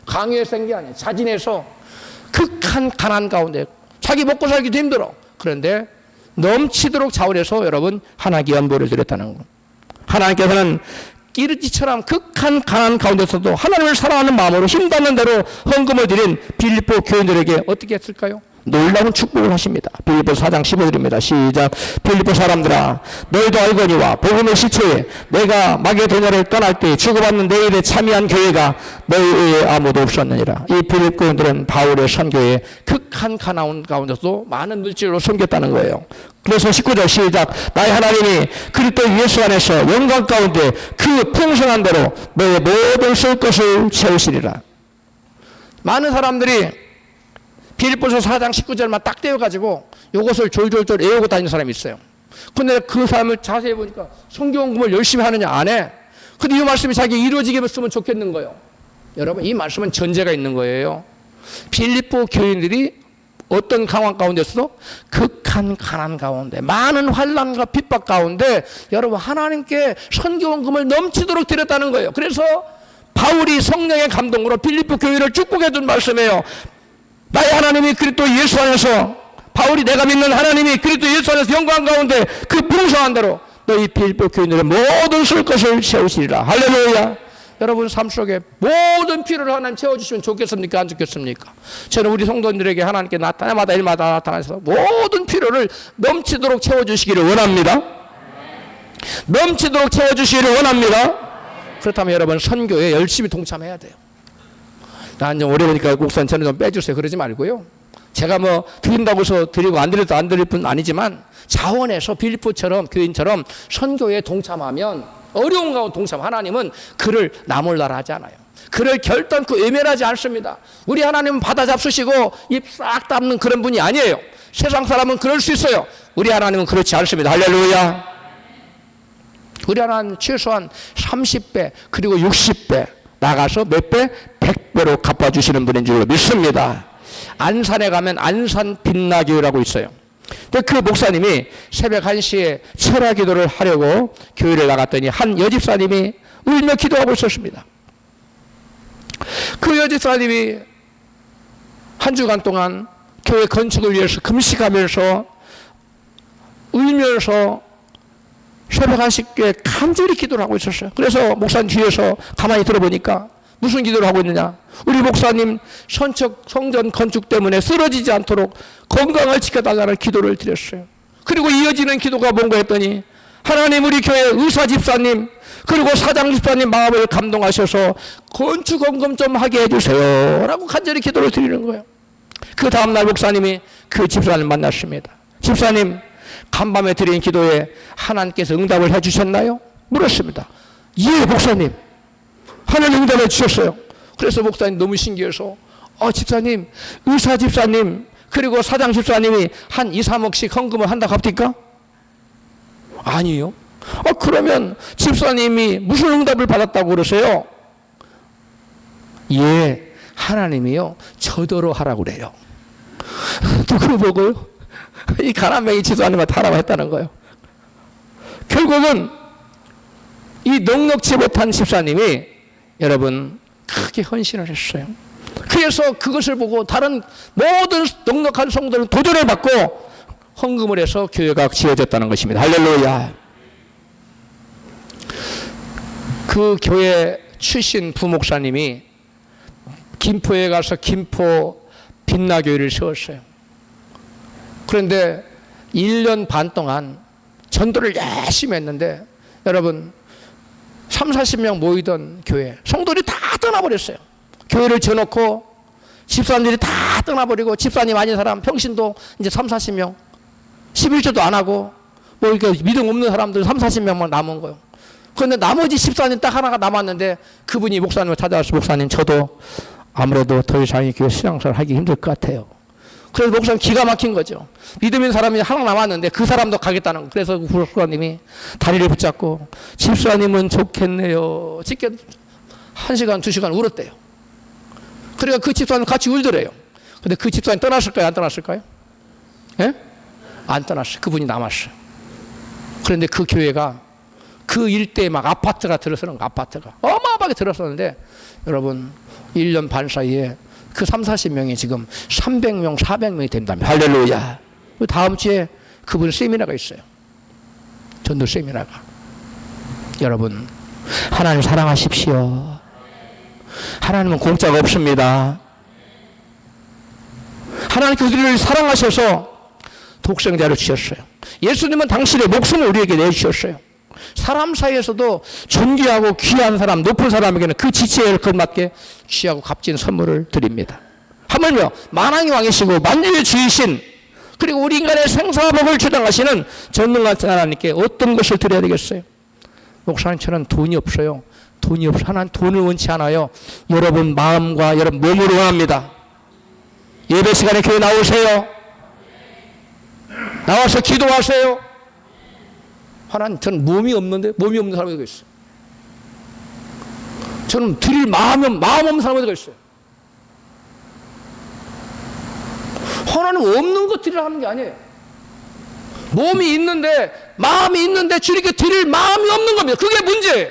강요해서 한 게 아니에요. 자진해서 극한 가난 가운데 자기 먹고 살기도 힘들어. 그런데 넘치도록 자원해서 여러분 하나님께 연보를 드렸다는 거. 하나님께서는 끼르지처럼 극한 가난 가운데서도 하나님을 사랑하는 마음으로 힘닿는 대로 헌금을 드린 빌립보 교인들에게 어떻게 했을까요? 놀라운 축복을 하십니다. 빌립보 4장 15절입니다. 시작. 빌립보 사람들아, 너희도 알거니와 복음의 시초에 내가 마게도냐를 떠날 때 주고받는 내 일에 참여한 교회가 너희 외에 아무도 없었느니라. 이 빌립보 교인들은 바울의 선교에 극한 가나운 가운데서도 많은 물질로 섬겼다는 거예요. 그래서 19절 시작. 나의 하나님이 그리스도 예수 안에서 영광 가운데 그 풍성한 대로 너의 모든 쓸 것을 채우시리라. 많은 사람들이 빌립보서 4장 19절만 딱 떼어가지고 이것을 졸졸졸 외우고 다니는 사람이 있어요. 근데 그 사람을 자세히 보니까 성경 공부를 열심히 하느냐 안 해. 근데 이 말씀이 자기 이루어지게 했으면 좋겠는 거예요. 여러분, 이 말씀은 전제가 있는 거예요. 빌립보 교인들이 어떤 강황 가운데서도 극한 가난 가운데 많은 환난과 핍박 가운데 여러분 하나님께 선교원금을 넘치도록 드렸다는 거예요. 그래서 바울이 성령의 감동으로 빌립보 교회를 축복해 준 말씀이에요. 나의 하나님이 그리스도 예수 안에서, 바울이 내가 믿는 하나님이 그리스도 예수 안에서 영광 가운데 그 풍성한 대로 너희 빌립보 교인들의 모든 쓸 것을 채우시리라. 할렐루야. 여러분 삶 속에 모든 필요를 하나님 채워주시면 좋겠습니까? 안 좋겠습니까? 저는 우리 성도님들에게 하나님께 나타나마다 일마다 나타나서 모든 필요를 넘치도록 채워주시기를 원합니다. 넘치도록 채워주시기를 원합니다. 그렇다면 여러분 선교에 열심히 동참해야 돼요. 난 좀 오래 보니까 목사님 저는 좀 빼주세요. 그러지 말고요. 제가 뭐 드린다고 해서 드리고 안 드려도 안 드릴 뿐 아니지만 자원해서 빌립보처럼 교인처럼 선교에 동참하면 어려운 가운데 동참. 하나님은 그를 나몰라라 하지 않아요. 그를 결단코 외면하지 않습니다. 우리 하나님은 바다 잡수시고 입 싹 닫는 그런 분이 아니에요. 세상 사람은 그럴 수 있어요. 우리 하나님은 그렇지 않습니다. 할렐루야. 우리 하나님은 최소한 30배 그리고 60배 나가서 몇 배? 100배로 갚아주시는 분인 줄 믿습니다. 안산에 가면 안산 빛나교회라고 있어요. 근데 그 목사님이 새벽 1시에 철야 기도를 하려고 교회를 나갔더니 한 여집사님이 울며 기도하고 있었습니다. 그 여집사님이 한 주간 동안 교회 건축을 위해서 금식하면서 울면서 새벽 1시께 간절히 기도를 하고 있었어요. 그래서 목사님 뒤에서 가만히 들어보니까 무슨 기도를 하고 있느냐. 우리 목사님 선척 성전 건축 때문에 쓰러지지 않도록 건강을 지켜달라는 기도를 드렸어요. 그리고 이어지는 기도가 뭔가 했더니 하나님 우리 교회 의사 집사님 그리고 사장 집사님 마음을 감동하셔서 건축 헌금 좀 하게 해주세요 라고 간절히 기도를 드리는 거예요. 그 다음날 목사님이 그 집사님 만났습니다. 집사님 간밤에 드린 기도에 하나님께서 응답을 해주셨나요? 물었습니다. 예 목사님 하나님 응답해 주셨어요. 그래서 목사님 너무 신기해서 집사님 의사 집사님 그리고 사장 집사님이 한 2, 3억씩 헌금을 한다고 합니까? 아니요. 그러면 집사님이 무슨 응답을 받았다고 그러세요? 예 하나님이요 저더러 하라고 그래요. 누구를 보고요? 이 가난뱅이 집사님한테 하라고 했다는 거예요. 결국은 이 넉넉지 못한 집사님이 여러분 크게 헌신을 했어요. 그래서 그것을 보고 다른 모든 넉넉한 성도들은 도전을 받고 헌금을 해서 교회가 지어졌다는 것입니다. 할렐루야. 그 교회 출신 부목사님이 김포에 가서 김포 빛나교회를 세웠어요. 그런데 1년 반 동안 전도를 열심히 했는데 여러분 3, 40명 모이던 교회 성도들이 다 떠나버렸어요. 교회를 지어놓고 집사님들이 다 떠나버리고 집사님 아닌 사람 평신도 이제 3, 40명 11조도 안 하고 뭐 이렇게 믿음 없는 사람들 3, 40명만 남은 거예요. 그런데 나머지 집사님 딱 하나가 남았는데 그분이 목사님을 찾아와서 목사님 저도 아무래도 더 이상 교회 신앙생활 하기 힘들 것 같아요. 그래서 목사님 기가 막힌 거죠. 믿음 있는 사람이 하나 남았는데 그 사람도 가겠다는 거. 그래서 구로사님이 다리를 붙잡고 집사님은 좋겠네요. 집게 1시간 2시간 울었대요. 그러니까 그 집사님 같이 울더래요. 근데 그 집사님 떠났을까요? 안 떠났을까요? 예? 안 떠났어요. 그분이 남았어요. 그런데 그 교회가 그 일대에 막 아파트가 들어서는 아파트가 어마어마하게 들어섰는데 여러분 1년 반 사이에 그 30-40명이 지금 300명 400명이 된답니다. 할렐루야. 다음 주에 그분 세미나가 있어요. 전도 세미나가. 여러분 하나님 사랑하십시오. 하나님은 공짜가 없습니다. 하나님께서 우리를 사랑하셔서 독생자를 주셨어요. 예수님은 당신의 목숨을 우리에게 내주셨어요. 사람 사이에서도 존귀하고 귀한 사람, 높은 사람에게는 그 지체에 걸맞게 귀하고 값진 선물을 드립니다. 하물며 만왕의 왕이시고 만유의 주이신 그리고 우리 인간의 생사복을 주장하시는 전능한 하나님께 어떤 것을 드려야 되겠어요? 목사님처럼 돈이 없어요. 돈이 없어. 하나님 돈을 원치 않아요. 여러분 마음과 여러분 몸으로 원합니다. 예배 시간에 교회 나오세요. 나와서 기도하세요. 하나님 저는 몸이 없는데 몸이 없는 사람이 어디 있어요? 저는 드릴 마음 없는 사람이 어디 있어요? 하나님 없는 것 드리라 하는 게 아니에요. 몸이 있는데 마음이 있는데 주님께 드릴 마음이 없는 겁니다. 그게 문제예요.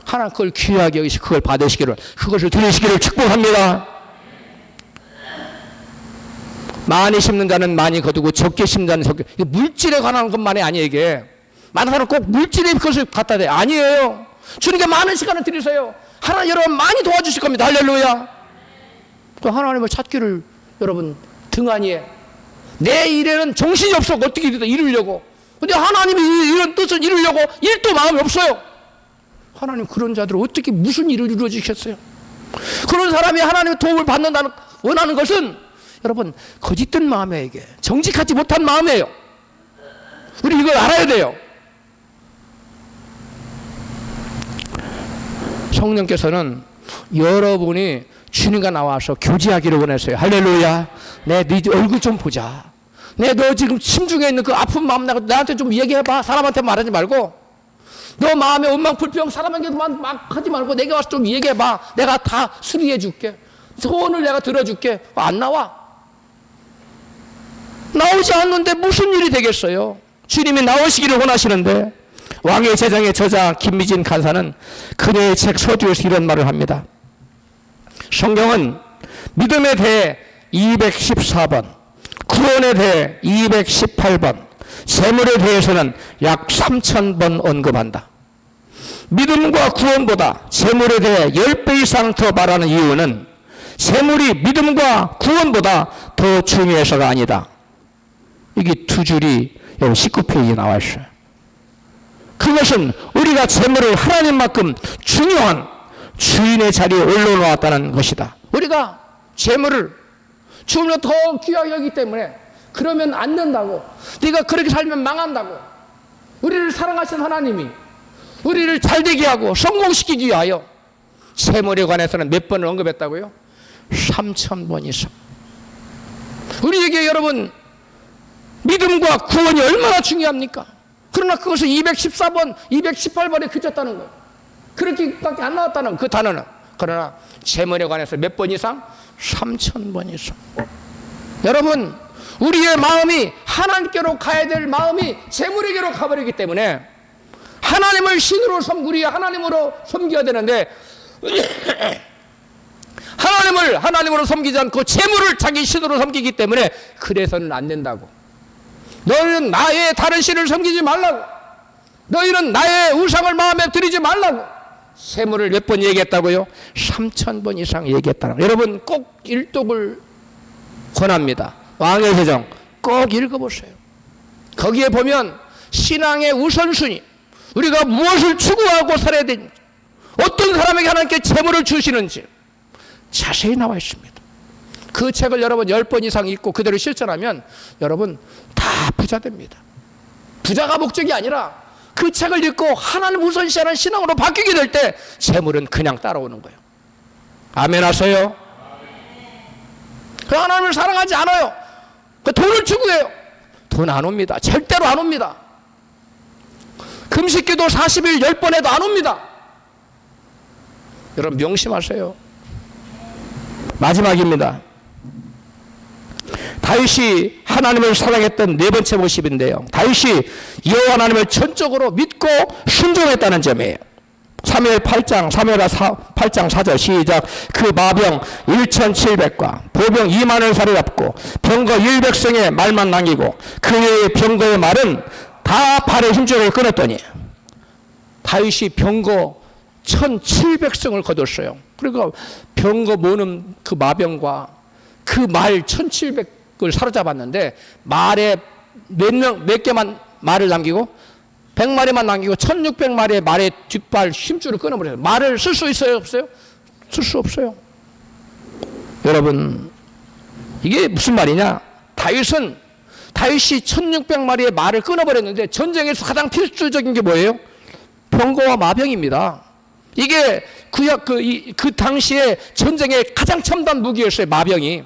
하나님 그걸 귀하게 여기시고 그걸 받으시기를 그것을 드리시기를 축복합니다. 많이 심는 자는 많이 거두고 적게 심는 자는 적게. 물질에 관한 것만이 아니에요. 이게 많은 사람은 꼭 물질에 그것을 갖다 대. 아니에요. 주님께 많은 시간을 드리세요. 하나님 여러분 많이 도와주실 겁니다. 할렐루야. 또 하나님을 찾기를 여러분 등한히에 내 일에는 정신이 없어. 어떻게 이루려고. 근데 하나님이 이런 뜻을 이루려고 일도 마음이 없어요. 하나님 그런 자들은 어떻게 무슨 일을 이루어 주셨어요? 그런 사람이 하나님의 도움을 받는다는 원하는 것은 여러분 거짓된 마음이에요. 이게 정직하지 못한 마음이에요. 우리 이걸 알아야 돼요. 성령께서는 여러분이 주님과 나와서 교제하기를 원했어요. 할렐루야. 네 얼굴 좀 보자. 너 지금 심중에 있는 그 아픈 마음 나한테 좀 얘기해봐. 사람한테 말하지 말고 너 마음에 원망 불평 사람에게만 막 하지 말고 내게 와서 좀 얘기해봐. 내가 다 수리해 줄게. 소원을 내가 들어줄게. 안 나와. 나오지 않는데 무슨 일이 되겠어요? 주님이 나오시기를 원하시는데 왕의 제장의 저자 김미진 간사는 그녀의 책 서두에서 이런 말을 합니다. 성경은 믿음에 대해 214번, 구원에 대해 218번, 재물에 대해서는 약 3000번 언급한다. 믿음과 구원보다 재물에 대해 10배 이상 더 말하는 이유는 재물이 믿음과 구원보다 더 중요해서가 아니다. 이게 두 줄이 여기 19페이지에 나와 있어요. 그것은 우리가 재물을 하나님만큼 중요한 주인의 자리에 올려놓았다는 것이다. 우리가 재물을 주님을 더 귀하게 여기기 때문에 그러면 안 된다고. 네가 그렇게 살면 망한다고. 우리를 사랑하신 하나님이 우리를 잘되게 하고 성공시키기 위하여 재물에 관해서는 몇 번을 언급했다고요? 3000번 이상. 우리에게 여러분 믿음과 구원이 얼마나 중요합니까? 그러나 그것을 214번, 218번에 그쳤다는 거예요. 그렇게밖에 안 나왔다는 그 단어는. 그러나 재물에 관해서 몇 번 이상? 3000번 이상. 여러분 우리의 마음이 하나님께로 가야 될 마음이 재물에게로 가버리기 때문에 하나님을 신으로 우리 하나님으로 섬겨야 되는데 하나님으로 섬기지 않고 재물을 자기 신으로 섬기기 때문에 그래서는 안 된다고. 너희는 나의 다른 신을 섬기지 말라고. 너희는 나의 우상을 마음에 들이지 말라고. 재물을 몇 번 얘기했다고요? 3000번 이상 얘기했다는. 여러분 꼭 일독을 권합니다. 왕의 제정 꼭 읽어보세요. 거기에 보면 신앙의 우선순위, 우리가 무엇을 추구하고 살아야 되는지, 어떤 사람에게 하나님께 재물을 주시는지 자세히 나와 있습니다. 그 책을 여러분 10번 이상 읽고 그대로 실천하면 여러분 다 부자 됩니다. 부자가 목적이 아니라 그 책을 읽고 하나님 우선시하는 신앙으로 바뀌게 될 때 재물은 그냥 따라오는 거예요. 아멘 하세요. 그 하나님을 사랑하지 않아요. 그 돈을 주고 해요. 돈 안 옵니다. 절대로 안 옵니다. 금식기도 40일 10번 해도 안 옵니다. 여러분 명심하세요. 마지막입니다. 다윗이 하나님을 사랑했던 네 번째 모습인데요. 다윗이 여호와 하나님을 전적으로 믿고 순종했다는 점이에요. 사무엘 8장 4절 시작. 그 마병 1,700과 보병 2만을 사로잡고 병거 100성의 말만 남기고 그의 병거의 말은 다 발의 힘줄을 끊었더니 다윗이 병거 1,700성을 거뒀어요. 그러니까 병거 모는 그 마병과 그 말 1,700을 사로잡았는데 말에 몇 개만 말을 남기고 100마리만 남기고 1,600마리의 말의 뒷발 힘줄을 끊어버려요. 말을 쓸 수 있어요? 없어요? 쓸 수 없어요. 여러분 이게 무슨 말이냐? 다윗이 1,600마리의 말을 끊어버렸는데 전쟁에서 가장 필수적인 게 뭐예요? 병거와 마병입니다. 이게 그 당시에 전쟁의 가장 첨단 무기였어요. 마병이.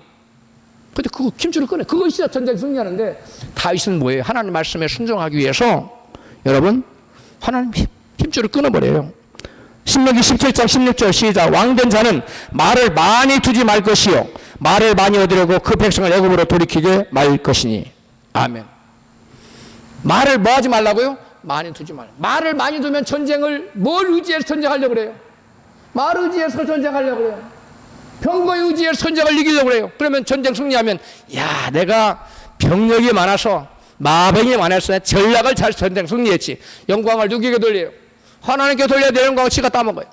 근데 그거 힘줄을 끊어요. 그거 있어야 전쟁 승리하는데 다윗은 뭐예요? 하나님 말씀에 순종하기 위해서 여러분 하나님 힘줄을 끊어버려요. 신명기 17장 16절 시작. 왕된 자는 말을 많이 두지 말 것이요 말을 많이 얻으려고 그 백성을 애굽으로 돌이키게 말 것이니. 아멘. 말을 뭐 하지 말라고요? 많이 두지 말라. 말을 많이 두면 전쟁을 뭘 의지해서 전쟁하려고 그래요? 말 의지해서 전쟁하려고 그래요. 병거에 의지해서 전쟁을 이기려고 그래요. 그러면 전쟁 승리하면 야 내가 병력이 많아서 마병이 많아서 전략을 잘 전쟁 승리했지. 영광을 누구에게 돌려요? 하나님께 돌려야 되는 영광을 지가 따먹어요.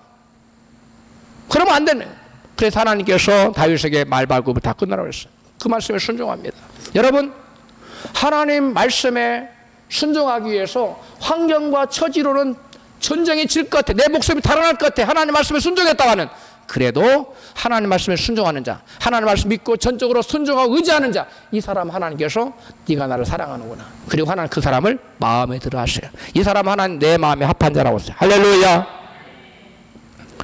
그러면 안 되네. 그래서 하나님께서 다윗에게 말 발굽을 다 끝나라고 했어요. 그 말씀에 순종합니다. 여러분 하나님 말씀에 순종하기 위해서 환경과 처지로는 전쟁이 질 것 같아. 내 목숨이 달아날 것 같아. 하나님 말씀에 순종했다가는 그래도 하나님 말씀에 순종하는 자, 하나님 말씀 믿고 전적으로 순종하고 의지하는 자, 이 사람 하나님께서 네가 나를 사랑하는구나. 그리고 하나님 그 사람을 마음에 들어 하셔요. 이 사람 하나님 내 마음에 합한 자라고 했어요. 할렐루야.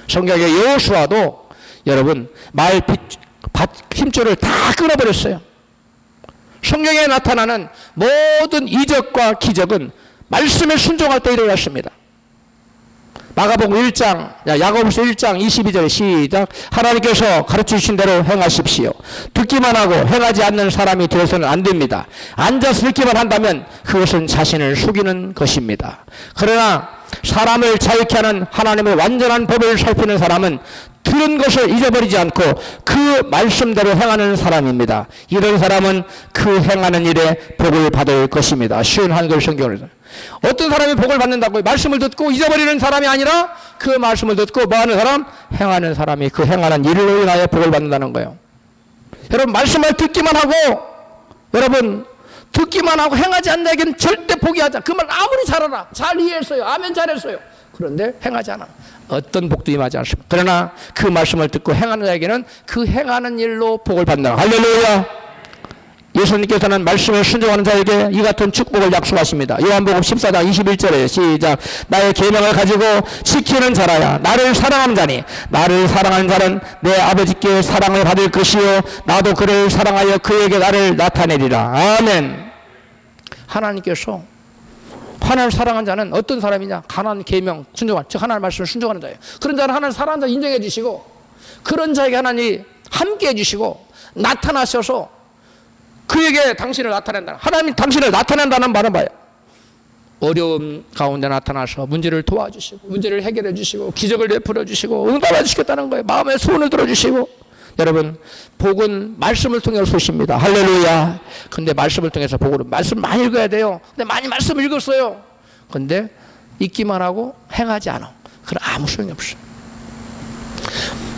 성경의 여호수아도 여러분 말 힘줄을 다 끊어버렸어요. 성경에 나타나는 모든 이적과 기적은 말씀에 순종할 때 일어났습니다. 마가복음 1장, 야고보서 1장 22절 시작. 하나님께서 가르치신 대로 행하십시오. 듣기만 하고 행하지 않는 사람이 되어서는 안 됩니다. 앉아서 듣기만 한다면 그것은 자신을 속이는 것입니다. 그러나 사람을 자유케 하는 하나님의 완전한 법을 살피는 사람은 들은 것을 잊어버리지 않고 그 말씀대로 행하는 사람입니다. 이런 사람은 그 행하는 일에 복을 받을 것입니다. 쉬운 한글 성경을. 어떤 사람이 복을 받는다고요? 말씀을 듣고 잊어버리는 사람이 아니라 그 말씀을 듣고 뭐하는 사람? 행하는 사람이 그 행하는 일로 인하여 복을 받는다는 거예요. 여러분 말씀을 듣기만 하고 여러분 듣기만 하고 행하지 않는 자에게는 절대 포기하지 않아. 그 말 아무리 잘 알아. 잘 이해했어요. 아멘 잘했어요. 그런데 행하지 않아. 어떤 복도 임하지 않습니다. 그러나 그 말씀을 듣고 행하는 자에게는 그 행하는 일로 복을 받는다. 할렐루야. 예수님께서는 말씀에 순종하는 자에게 이 같은 축복을 약속하십니다. 요한복음 14장 21절에 시작. 나의 계명을 가지고 지키는 자라야 나를 사랑하는 자니 나를 사랑하는 자는 내 아버지께 사랑을 받을 것이요 나도 그를 사랑하여 그에게 나를 나타내리라. 아멘. 하나님께서 하나님을 사랑하는 자는 어떤 사람이냐? 가난 계명 순종한, 즉 하나님의 말씀을 순종하는 자예요. 그런 자는 하나님 사랑하는 자 인정해 주시고 그런 자에게 하나님이 함께 해 주시고 나타나셔서 그에게 당신을 나타낸다. 하나님이 당신을 나타낸다는 말은 뭐예요? 어려움 가운데 나타나서 문제를 도와주시고 문제를 해결해 주시고 기적을 베풀어 주시고 응답해 주시겠다는 거예요. 마음의 소원을 들어주시고. 여러분 복은 말씀을 통해서 쏘십니다. 할렐루야. 근데 말씀을 통해서 복으로 말씀 많이 읽어야 돼요. 근데 많이 말씀을 읽었어요. 근데 읽기만 하고 행하지 않아. 그럼 아무 소용이 없어.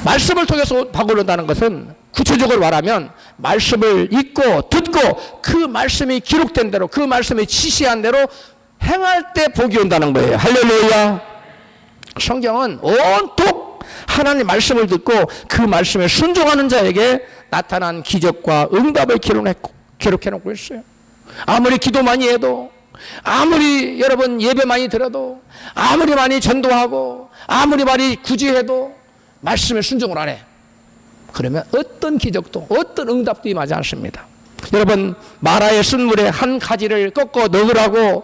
말씀을 통해서 복을 얻는다는 것은 구체적으로 말하면 말씀을 읽고 듣고 그 말씀이 기록된 대로 그 말씀이 지시한 대로 행할 때 복이 온다는 거예요. 할렐루야. 성경은 온통 하나님 말씀을 듣고 그 말씀에 순종하는 자에게 나타난 기적과 응답을 기록해놓고 있어요. 아무리 기도 많이 해도 아무리 여러분 예배 많이 들어도 아무리 많이 전도하고 아무리 많이 구제해도 말씀에 순종을 안 해. 그러면 어떤 기적도 어떤 응답도 임하지 않습니다. 여러분, 마라의 쓴물에 한 가지를 꺾어 넣으라고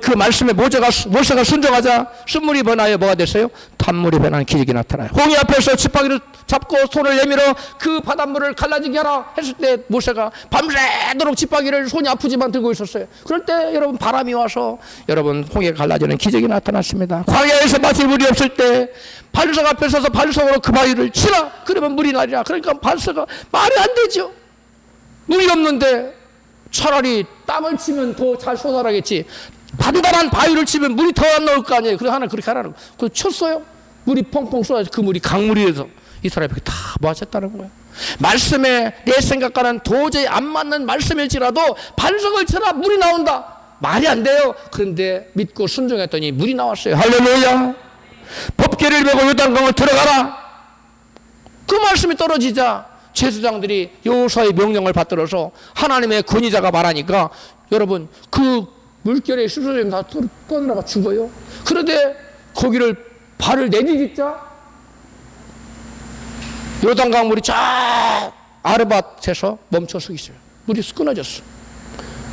그 말씀에 모세가 순종하자 쓴물이 변하여 뭐가 됐어요? 탄물이 변하는 기적이 나타나요. 홍해 앞에서 지팡이를 잡고 손을 내밀어 그 바닷물을 갈라지게 하라 했을 때 모세가 밤새도록 지팡이를 손이 아프지만 들고 있었어요. 그럴 때 여러분 바람이 와서 여러분 홍해가 갈라지는 기적이 나타났습니다. 광야에서 마실 물이 없을 때 반석 앞에 서서 반석으로 그 바위를 치라 그러면 물이 나리라. 그러니까 반석은 말이 안 되죠. 물이 없는데 차라리 땅을 치면 더 잘 솟아나겠지. 단단한 바위를 치면 물이 더 안 나올 거 아니에요. 그래서 하나 그렇게 하라는 거예요. 그래서 쳤어요. 물이 펑펑 쏟아져서 그 물이 강물이 돼서 이 사람이 다 모아쳤다는 거예요. 말씀에 내 생각과는 도저히 안 맞는 말씀일지라도 반석을 쳐라 물이 나온다. 말이 안 돼요. 그런데 믿고 순종했더니 물이 나왔어요. 할렐루야. 법궤를 메고 요단강을 들어가라. 그 말씀이 떨어지자 제사장들이 여호수아의 명령을 받들어서 하나님의 권위자가 말하니까 여러분 그 물결에 수소를 다 떠나가 죽어요. 그런데 거기를 발을 내디디자 요단강 물이 쫙 아르밧에서 멈춰서 있어요. 물이 끊어졌어.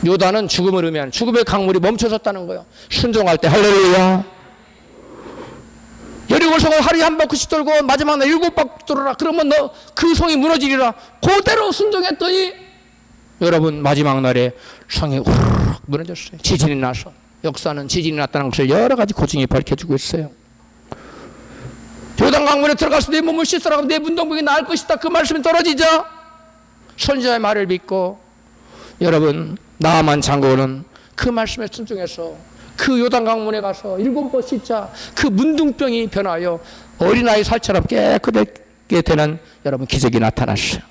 요단은 죽음을 의미하는 죽음의 강물이 멈춰섰다는 거예요. 순종할 때 할렐루야. 여리고 성을 하루에 한 바퀴씩 돌고 마지막 날 7바퀴 돌아라. 그러면 너 그 성이 무너지리라. 그대로 순종했더니 여러분 마지막 날에 성이 우르르 무너졌어요. 지진이 나서. 역사는 지진이 났다는 것을 여러 가지 고증이 밝혀주고 있어요. 요단 강물에 들어가서 내 몸을 씻으라고 내 문둥병이 나을 것이다. 그 말씀이 떨어지자 선지자의 말을 믿고 여러분 나아만 장군은 그 말씀에 순종해서 그 요단 강물에 가서 7번 씻자 그 문둥병이 변하여 어린아이 살처럼 깨끗하게 되는 여러분 기적이 나타났어요.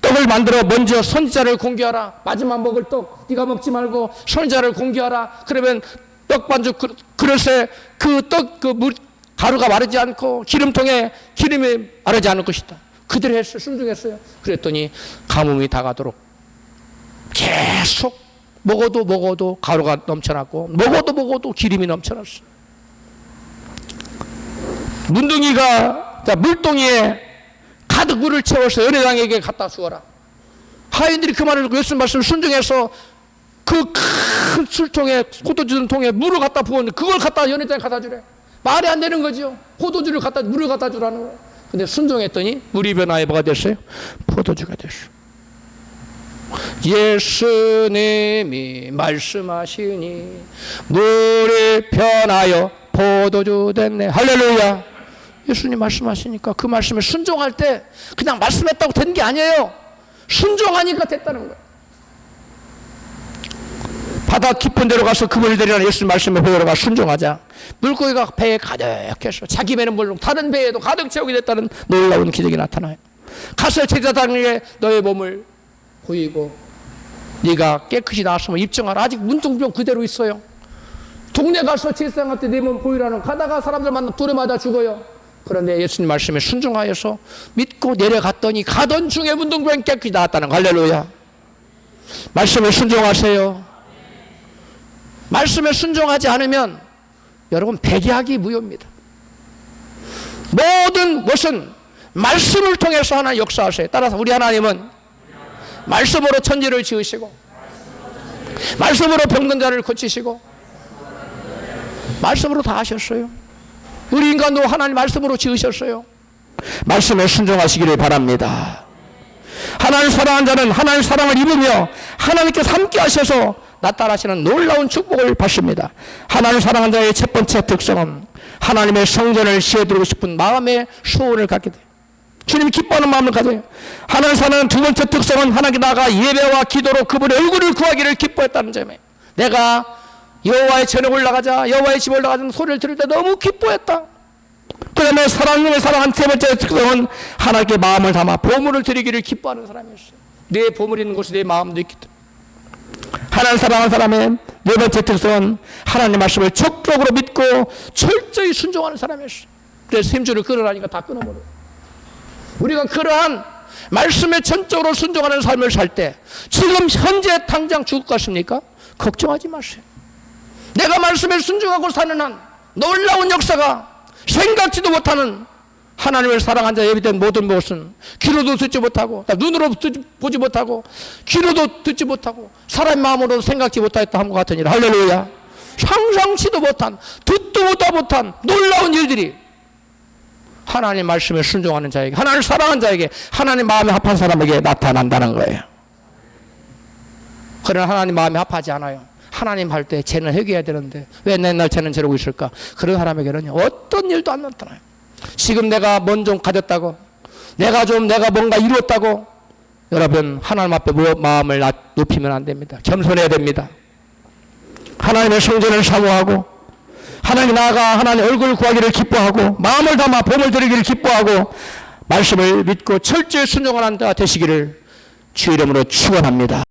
떡을 만들어 먼저 선지자를 공개하라. 마지막 먹을 떡 네가 먹지 말고 선지자를 공개하라. 그러면 떡반죽 그릇에 그 떡 그 물 가루가 마르지 않고 기름통에 기름이 마르지 않을 것이다. 그대로 했어요. 순종했어요. 그랬더니 가뭄이 다가도록 계속 먹어도 가루가 넘쳐났고 먹어도 기름이 넘쳐났어. 문둥이가 물동이에 가득 물을 채워서 연회장에게 갖다 주어라. 하인들이 그 말을 예수님 말씀을 순종해서 그 큰 술통에 포도주 통에 물을 갖다 부었는데 그걸 갖다 연회장에 갖다 주래. 말이 안 되는 거죠. 포도주를 물을 갖다 주라는 거예요. 근데 순종했더니 물이 변하여 뭐가 됐어요? 포도주가 됐어요. 예수님이 말씀하시니 물이 변하여 포도주 됐네. 할렐루야. 예수님 말씀하시니까 그 말씀에 순종할 때 그냥 말씀했다고 된 게 아니에요. 순종하니까 됐다는 거예요. 바다 깊은 데로 가서 그물을 데리라는 예수님 말씀에 보여가 순종하자 물고기가 배에 가득해서 자기 배는 물론 다른 배에도 가득 채우게 됐다는 놀라운 기적이 나타나요. 가서 제사장에게 너의 몸을 보이고 네가 깨끗이 나왔으면 입증하라. 아직 문둥병 그대로 있어요. 동네 가서 제사장한테 내 몸 보이라는 가다가 사람들 만나 돌에 맞아 죽어요. 그런데 예수님 말씀에 순종하여서 믿고 내려갔더니 가던 중에 문둥병 깨끗이 나왔다는 거. 할렐루야. 말씀에 순종하세요. 말씀에 순종하지 않으면 여러분 백약이 무효입니다. 모든 것은 말씀을 통해서 하나님 역사하세요. 따라서 우리 하나님은 말씀으로 천지를 지으시고 말씀으로 병든 자를 고치시고 말씀으로 다 하셨어요. 우리 인간도 하나님 말씀으로 지으셨어요. 말씀에 순종하시기를 바랍니다. 하나님 사랑하는 자는 하나님 사랑을 입으며 하나님께서 함께 하셔서 나타나시는 놀라운 축복을 받습니다. 하나님 사랑하는 자의 첫 번째 특성은 하나님의 성전을 시해드리고 싶은 마음의 소원을 갖게 돼요. 주님이 기뻐하는 마음을 가져요. 하나님 사랑하는 두 번째 특성은 하나님께 나아가 예배와 기도로 그분의 얼굴을 구하기를 기뻐했다는 점이에요. 내가 여호와의 전에 올라가자 여호와의 집에 올라가자는 소리를 들을 때 너무 기뻐했다. 그 다음에 하나님을 사랑하는 세 번째 특성은 하나님께 마음을 담아 보물을 드리기를 기뻐하는 사람이었어요. 내 보물이 있는 곳에 내 마음도 있기 때문에. 하나님 사랑하는 사람의 네 번째 특성은 하나님 말씀을 적극적으로 믿고 철저히 순종하는 사람이었어요. 그래서 힘줄을 끊으라니까 다 끊어버려요. 우리가 그러한 말씀에 전적으로 순종하는 삶을 살 때 지금 현재 당장 죽을 것 같습니까? 걱정하지 마세요. 내가 말씀에 순종하고 사는 한 놀라운 역사가 생각지도 못하는 하나님을 사랑한 자에 예비된 모든 것은 귀로도 듣지 못하고 눈으로 보지 못하고 귀로도 듣지 못하고 사람의 마음으로 생각지 못하였다 함과 같으니라. 할렐루야. 상상치도 못한 듣도 못한 놀라운 일들이 하나님 말씀에 순종하는 자에게, 하나님을 사랑하는 자에게, 하나님 마음에 합한 사람에게 나타난다는 거예요. 그러나 하나님 마음에 합하지 않아요. 하나님 할 때 쟤는 회개해야 되는데 왜 맨날 쟤는 저러고 있을까? 그런 사람에게는 어떤 일도 안 나타나요. 지금 내가 뭔 좀 가졌다고, 내가 뭔가 이루었다고, 여러분 하나님 앞에 마음을 높이면 안 됩니다. 겸손해야 됩니다. 하나님의 성전을 사모하고 하나님 나아가 하나님 얼굴 구하기를 기뻐하고 마음을 담아 봄을 드리기를 기뻐하고 말씀을 믿고 철저히 순종하는 자 되시기를 주 이름으로 축원합니다.